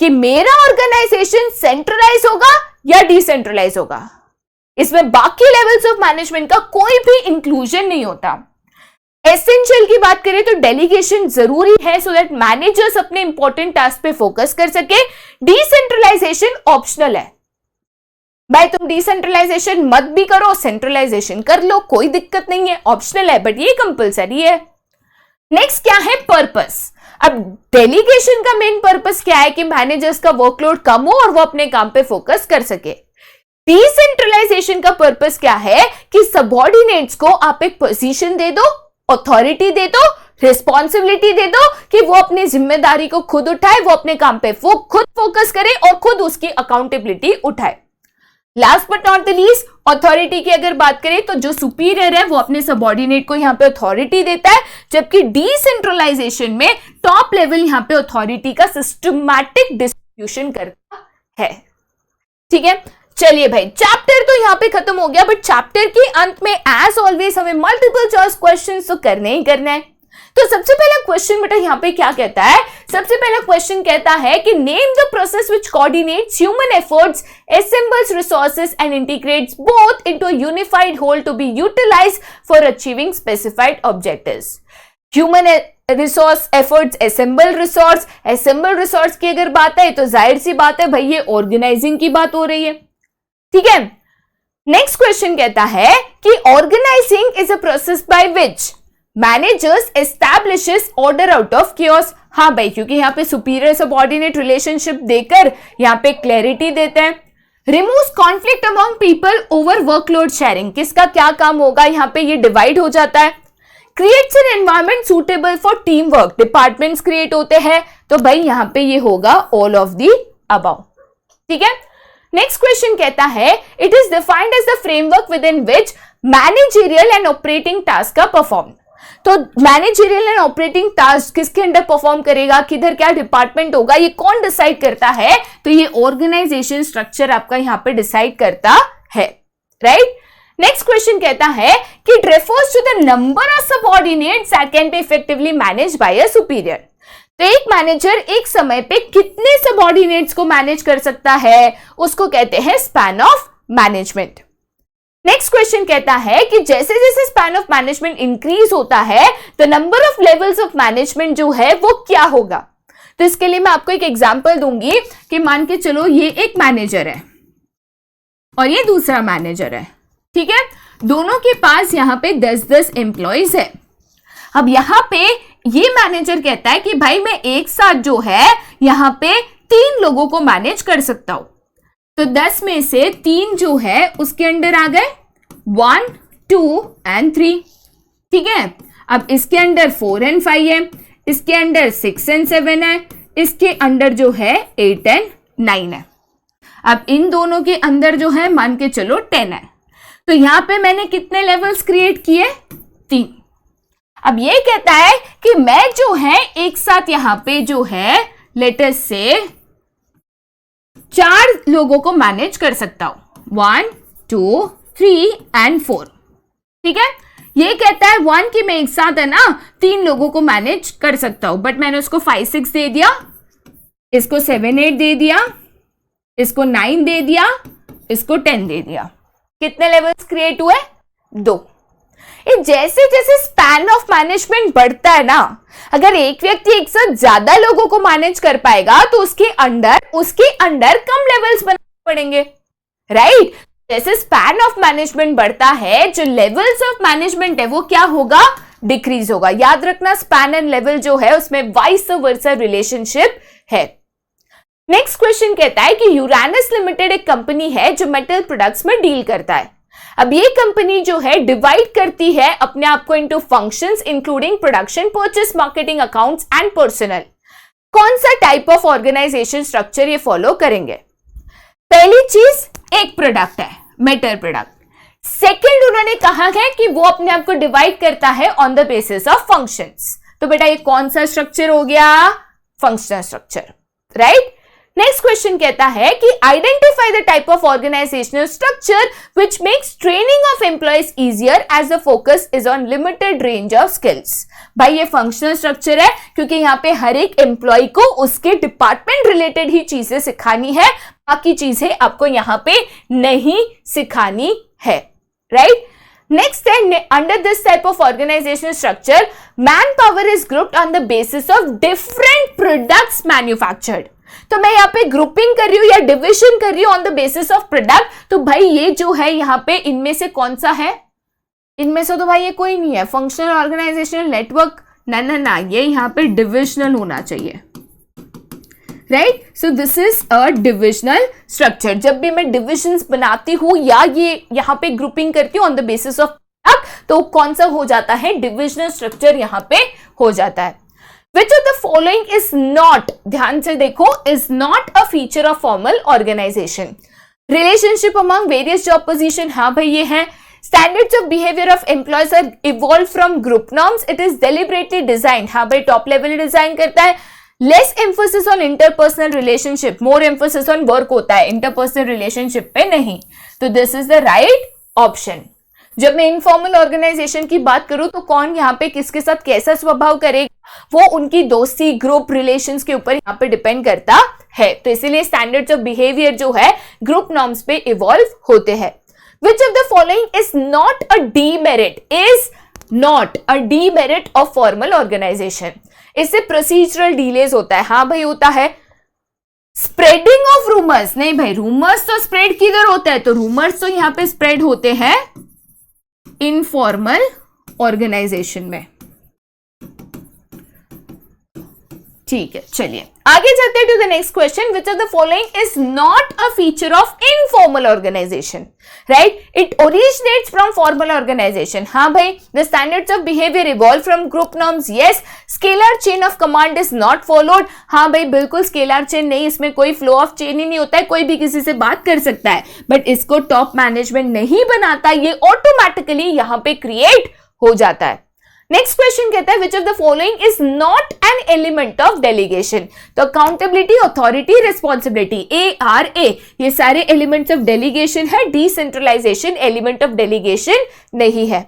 कि मेरा ऑर्गेनाइजेशन सेंट्रलाइज होगा या डिसेंट्रलाइज होगा, इसमें बाकी लेवल्स ऑफ मैनेजमेंट का कोई भी इंक्लूजन नहीं होता। एसेंशियल की बात करें तो डेलीगेशन जरूरी है सो दैट मैनेजर्स अपने इंपॉर्टेंट टास्क पे फोकस कर सके। डिसेंट्रलाइजेशन ऑप्शनल है, भाई तुम डिसेंट्रलाइजेशन मत भी करो, सेंट्रलाइजेशन कर लो, कोई दिक्कत नहीं है, ऑप्शनल है, बट ये कंपलसरी है। नेक्स्ट क्या है, पर्पस। अब डेलीगेशन का मेन पर्पस क्या है कि मैनेजर्स का वर्कलोड कम हो और वो अपने काम पे फोकस कर सके। डिसेंट्रलाइजेशन का पर्पस क्या है कि सबऑर्डिनेट्स को आप एक पोजीशन दे दो, अथॉरिटी दे दो, रिस्पॉन्सिबिलिटी दे दो कि वो अपनी जिम्मेदारी को खुद उठाए, वो अपने काम पे खुद फोकस करे और खुद उसकी अकाउंटेबिलिटी उठाए। Last but not the least, authority की अगर बात करें तो जो सुपीरियर है वो अपने सबऑर्डिनेट को यहां पे अथॉरिटी देता है, जबकि डिसेंट्रलाइजेशन में टॉप लेवल यहां पे अथॉरिटी का सिस्टमैटिक डिस्ट्रीब्यूशन करता है। ठीक है, चलिए भाई, चैप्टर तो यहां पे खत्म हो गया, बट चैप्टर के अंत में एज ऑलवेज हमें मल्टीपल चॉइस क्वेश्चंस तो करने ही करना है। तो सबसे पहला क्वेश्चन बेटा यहाँ पे क्या कहता है, सबसे पहला क्वेश्चन कहता है कि name the process which coordinates human efforts, assembles resources and integrates both into a unified whole to be utilized for achieving specified objectives. Human resource efforts, assemble resource की अगर बात है तो जाहिर सी बात है भाई ये ऑर्गेनाइजिंग की बात हो रही है। ठीक है, नेक्स्ट क्वेश्चन कहता है कि organising is a process by which managers establishes order out of chaos। हाँ भाई, क्योंकि यहाँ पे सुपीरियर सबऑर्डिनेट रिलेशनशिप देकर यहाँ पे क्लैरिटी देते हैं। Removes conflict among people over workload sharing, किसका क्या काम होगा यहाँ पे ये डिवाइड हो जाता है। Creates an environment suitable for team work, departments create होते हैं, तो भाई यहाँ पे ये होगा ऑल ऑफ दी अबव। ठीक है, नेक्स्ट क्वेश्चन कहता है it is defined as the framework within which managerial and operating task का परफॉर्म। तो मैनेजरियल एंड ऑपरेटिंग टास्क किसके अंडर परफॉर्म करेगा, किधर क्या डिपार्टमेंट होगा, ये कौन डिसाइड करता है, तो ये ऑर्गेनाइजेशन स्ट्रक्चर आपका यहां पे डिसाइड करता है। राइट, नेक्स्ट क्वेश्चन कहता है कि it refers to the number of subordinates that can be effectively managed by a superior. तो एक मैनेजर एक समय पे कितने सबऑर्डिनेट्स को मैनेज कर सकता है, उसको कहते हैं span of management. Next question कहता है कि जैसे जैसे स्पैन ऑफ मैनेजमेंट इंक्रीज होता है तो number of levels of management जो है वो क्या होगा। तो इसके लिए मैं आपको एक एग्जांपल दूंगी कि मान के चलो ये एक मैनेजर है और ये दूसरा मैनेजर है। ठीक है, दोनों के पास यहाँ पे 10-10 एम्प्लॉइज है। अब यहाँ पे ये मैनेजर कहता है कि भाई मैं एक साथ जो है यहाँ पे 3 लोगों को मैनेज कर सकता हूं, तो 10 में से 3 जो है उसके अंडर आ गए 1, 2 and 3। ठीक है, अब इसके अंडर 4 and 5 है, इसके अंडर 6 and 7 है, इसके अंडर जो है 8 and 9 है। अब इन दोनों के अंदर जो है मान के चलो 10 है, तो यहां पे मैंने कितने लेवल्स क्रिएट किए, 3। अब ये कहता है कि मैं जो है एक साथ यहां पे जो है लेट अस से 4 लोगों को मैनेज कर सकता हूं, 1, 2, 3 and 4। ठीक है, ये कहता है 1 कि मैं एक साथ है ना 3 लोगों को मैनेज कर सकता हूं, बट मैंने उसको 5, 6 दे दिया, इसको 7, 8 दे दिया, इसको 9 दे दिया, इसको 10 दे दिया। कितने लेवल्स क्रिएट हुए, 2। जैसे जैसे स्पैन ऑफ मैनेजमेंट बढ़ता है ना, अगर एक व्यक्ति एक साथ ज्यादा लोगों को मैनेज कर पाएगा तो उसके अंडर कम लेवल्स बनाने पड़ेंगे। राइट, जैसे स्पैन ऑफ मैनेजमेंट बढ़ता है जो लेवल्स ऑफ मैनेजमेंट है वो क्या होगा, डिक्रीज होगा। याद रखना स्पैन एंड लेवल जो है उसमें वाइस वर्सा रिलेशनशिप है। नेक्स्ट क्वेश्चन कहता है कि यूरानस लिमिटेड एक कंपनी है जो मेटल प्रोडक्ट्स में डील करता है। अब ये कंपनी जो है डिवाइड करती है अपने आप को into functions including production, purchase, marketing, accounts and personal. कौन सा टाइप ऑफ ऑर्गेनाइजेशन स्ट्रक्चर ये फॉलो करेंगे। पहली चीज एक प्रोडक्ट है, मेटर प्रोडक्ट। सेकेंड उन्होंने कहा है कि वो अपने आप को डिवाइड करता है on the basis of functions. तो बेटा ये कौन सा स्ट्रक्चर हो गया? Functional structure, right. Next question कहता है कि identify the type of organisational structure which makes training of employees easier as the focus is on limited range of skills. भाई ये फंक्शनल स्ट्रक्चर है क्योंकि यहाँ पे हर एक एम्प्लॉय को उसके डिपार्टमेंट रिलेटेड ही चीजें सिखानी है, बाकी चीजें आपको यहाँ पे नहीं सिखानी है, राइट। Next है, under this type of organizational structure, manpower is grouped on the basis of different products manufactured. तो मैं यहाँ पे ग्रुपिंग कर रही हूँ या डिविजन कर रही हूँ on the basis of product. तो भाई ये जो है यहाँ पे इनमें से कौन सा है? इनमें से तो भाई ये कोई नहीं है। फंक्शनल ऑर्गेनाइजेशनल नेटवर्क ना, ये यहाँ पे डिविजनल होना चाहिए, right. So this is a divisional structure. जब भी मैं डिविजन्स बनाती हूँ या ये यहाँ पे ग्रुपिंग करती हूँ ऑन द बेसिस ऑफ तो कौन सा हो जाता है? डिविजनल स्ट्रक्चर यहाँ पे हो जाता है। Which of the following is not, ध्यान से देखो, is not a feature of formal organization? Relationship among various job position, हाँ भाई ये है। Standards of behavior of employees are evolved from group norms. It is deliberately designed, हाँ भाई top level design करता है। Less emphasis on interpersonal relationship, more emphasis on work होता है, interpersonal relationship पे नहीं। तो this is the right option। जब मैं इनफॉर्मल ऑर्गेनाइजेशन की बात करूं तो कौन यहाँ पे किसके साथ कैसा स्वभाव करेगा, वो उनकी दोस्ती ग्रुप रिलेशंस के ऊपर यहाँ पे डिपेंड करता है। तो इसीलिए स्टैंडर्ड्स ऑफ बिहेवियर जो है ग्रुप नॉर्म्स पे इवॉल्व होते हैं। Which of the following is not a demerit? Is not a demerit of formal organisation. इससे प्रोसीजरल डिलेज होता है, हाँ भाई होता है। स्प्रेडिंग ऑफ रूमर्स, नहीं भाई रूमर्स तो स्प्रेड किधर होता है? तो रूमर्स तो यहाँ पे स्प्रेड होते हैं इनफॉर्मल ऑर्गेनाइजेशन में, ठीक है। चलिए आगे चलते हैं to the next question. Which of the following is not a feature of informal organisation? Right, it originates from formal organisation. हाँ भाई, the standards of behaviour evolve from group norms. Yes, scalar chain of command is not followed. हाँ भाई बिल्कुल scalar chain नहीं, इसमें कोई flow of chain ही नहीं होता है, कोई भी किसी से बात कर सकता है, बट इसको टॉप मैनेजमेंट नहीं बनाता, ये ऑटोमेटिकली यहां पे क्रिएट हो जाता है। नेक्स्ट क्वेश्चन कहता है which of the following is not an element of delegation? तो अकाउंटेबिलिटी, अथॉरिटी, रिस्पॉन्सिबिलिटी, ARA, ये सारे एलिमेंट्स ऑफ डेलीगेशन है। डिसेंट्रलाइजेशन एलिमेंट ऑफ डेलीगेशन नहीं है।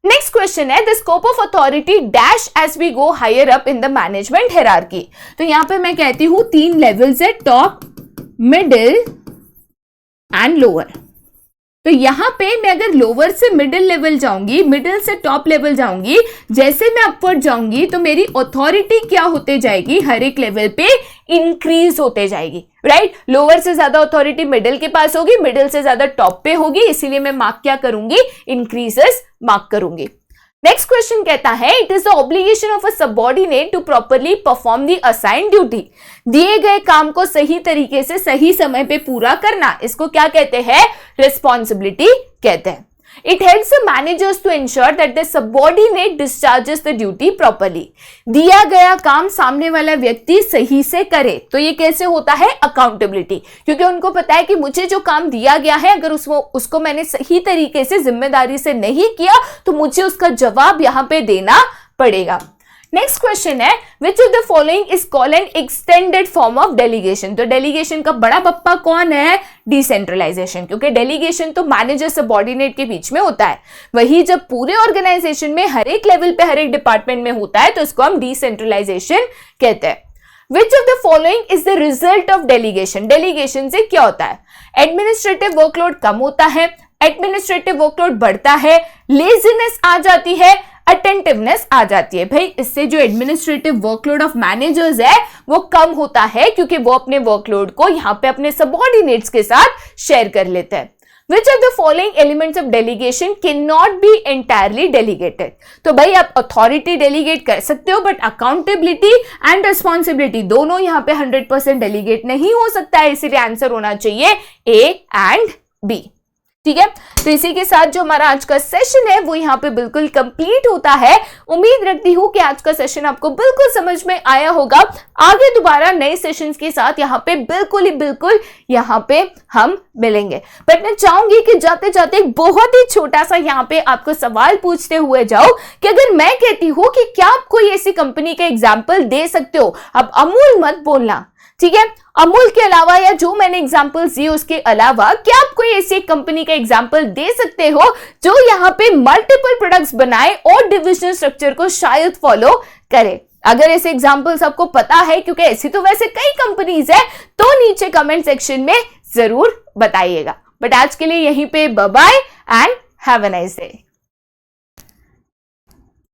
नेक्स्ट क्वेश्चन है the scope of authority dash as we go higher up in the management hierarchy. तो यहां पे मैं कहती हूं 3 लेवल्स है, टॉप, मिडिल एंड लोअर। तो यहां पे मैं अगर लोअर से मिडिल लेवल जाऊंगी, मिडिल से टॉप लेवल जाऊंगी, जैसे मैं अपवर्ड जाऊंगी तो मेरी अथॉरिटी क्या होते जाएगी? हर एक लेवल पे इंक्रीज होते जाएगी, राइट। लोअर से ज्यादा अथॉरिटी मिडिल के पास होगी, मिडिल से ज्यादा टॉप पे होगी, इसीलिए मैं मार्क क्या करूंगी? इंक्रीजेस मार्क करूंगी। नेक्स्ट क्वेश्चन कहता है it is the obligation of a subordinate to properly perform the assigned duty. दिए गए काम को सही तरीके से सही समय पे पूरा करना, इसको क्या कहते हैं? रिस्पॉन्सिबिलिटी कहते हैं। It helps the managers to ensure that the subordinate discharges the duty properly. दिया गया काम सामने वाला व्यक्ति सही से करे, तो ये कैसे होता है? अकाउंटेबिलिटी, क्योंकि उनको पता है कि मुझे जो काम दिया गया है अगर उसको मैंने सही तरीके से जिम्मेदारी से नहीं किया तो मुझे उसका जवाब यहां पे देना पड़ेगा। नेक्स्ट क्वेश्चन है which of the following is called an extended form of delegation? तो डेलीगेशन का बड़ा पप्पा कौन है? डिसेंट्रलाइजेशन, क्योंकि डेलीगेशन तो मैनेजर सबऑर्डिनेट के बीच में होता है, वही जब पूरे ऑर्गेनाइजेशन में हर एक लेवल पे हर एक डिपार्टमेंट में होता है तो इसको हम डिसेंट्रलाइजेशन कहते हैं। Which of the following is the result of delegation? Delegation से क्या होता है? एडमिनिस्ट्रेटिव वर्कलोड कम होता है, एडमिनिस्ट्रेटिव वर्कलोड बढ़ता है, लेजीनेस आ जाती है, अटेंटिवनेस आ जाती है। भाई इससे जो एडमिनिस्ट्रेटिव वर्कलोड ऑफ मैनेजर्स है वो कम होता है, क्योंकि वो अपने वर्कलोड को यहां पे अपने सबऑर्डिनेट्स के साथ शेयर कर लेते हैं। Which of the following elements of delegation cannot be entirely delegated? तो भाई आप अथॉरिटी डेलीगेट कर सकते हो, बट अकाउंटेबिलिटी एंड रिस्पॉन्सिबिलिटी दोनों यहाँ पे 100% डेलीगेट नहीं हो सकता है, इसीलिए आंसर होना चाहिए A एंड B। ठीक है, तो इसी के साथ जो हमारा आज का सेशन है वो यहाँ पे बिल्कुल कंप्लीट होता है। उम्मीद रखती हूँ कि आज का सेशन आपको बिल्कुल समझ में आया होगा। आगे दोबारा नए सेशंस के साथ यहाँ पे बिल्कुल यहाँ पे हम मिलेंगे। बट मैं चाहूंगी कि जाते जाते एक बहुत ही छोटा सा यहाँ पे आपको सवाल पूछते हुए जाओ कि अगर मैं कहती हूँ कि क्या आप कोई ऐसी कंपनी का एग्जाम्पल दे सकते हो, अब अमूल मत बोलना, ठीक है, अमूल के अलावा या जो मैंने एग्जांपल्स दिए उसके अलावा क्या आप कोई ऐसी कंपनी का एग्जांपल दे सकते हो जो यहाँ पे मल्टीपल प्रोडक्ट्स बनाए और डिविजनल स्ट्रक्चर को शायद फॉलो करे। अगर ऐसे एग्जांपल्स आपको पता है, क्योंकि ऐसी तो वैसे कई कंपनीज है, तो नीचे कमेंट सेक्शन में जरूर बताइएगा। बट आज के लिए यहीं पे bye bye and have a nice day.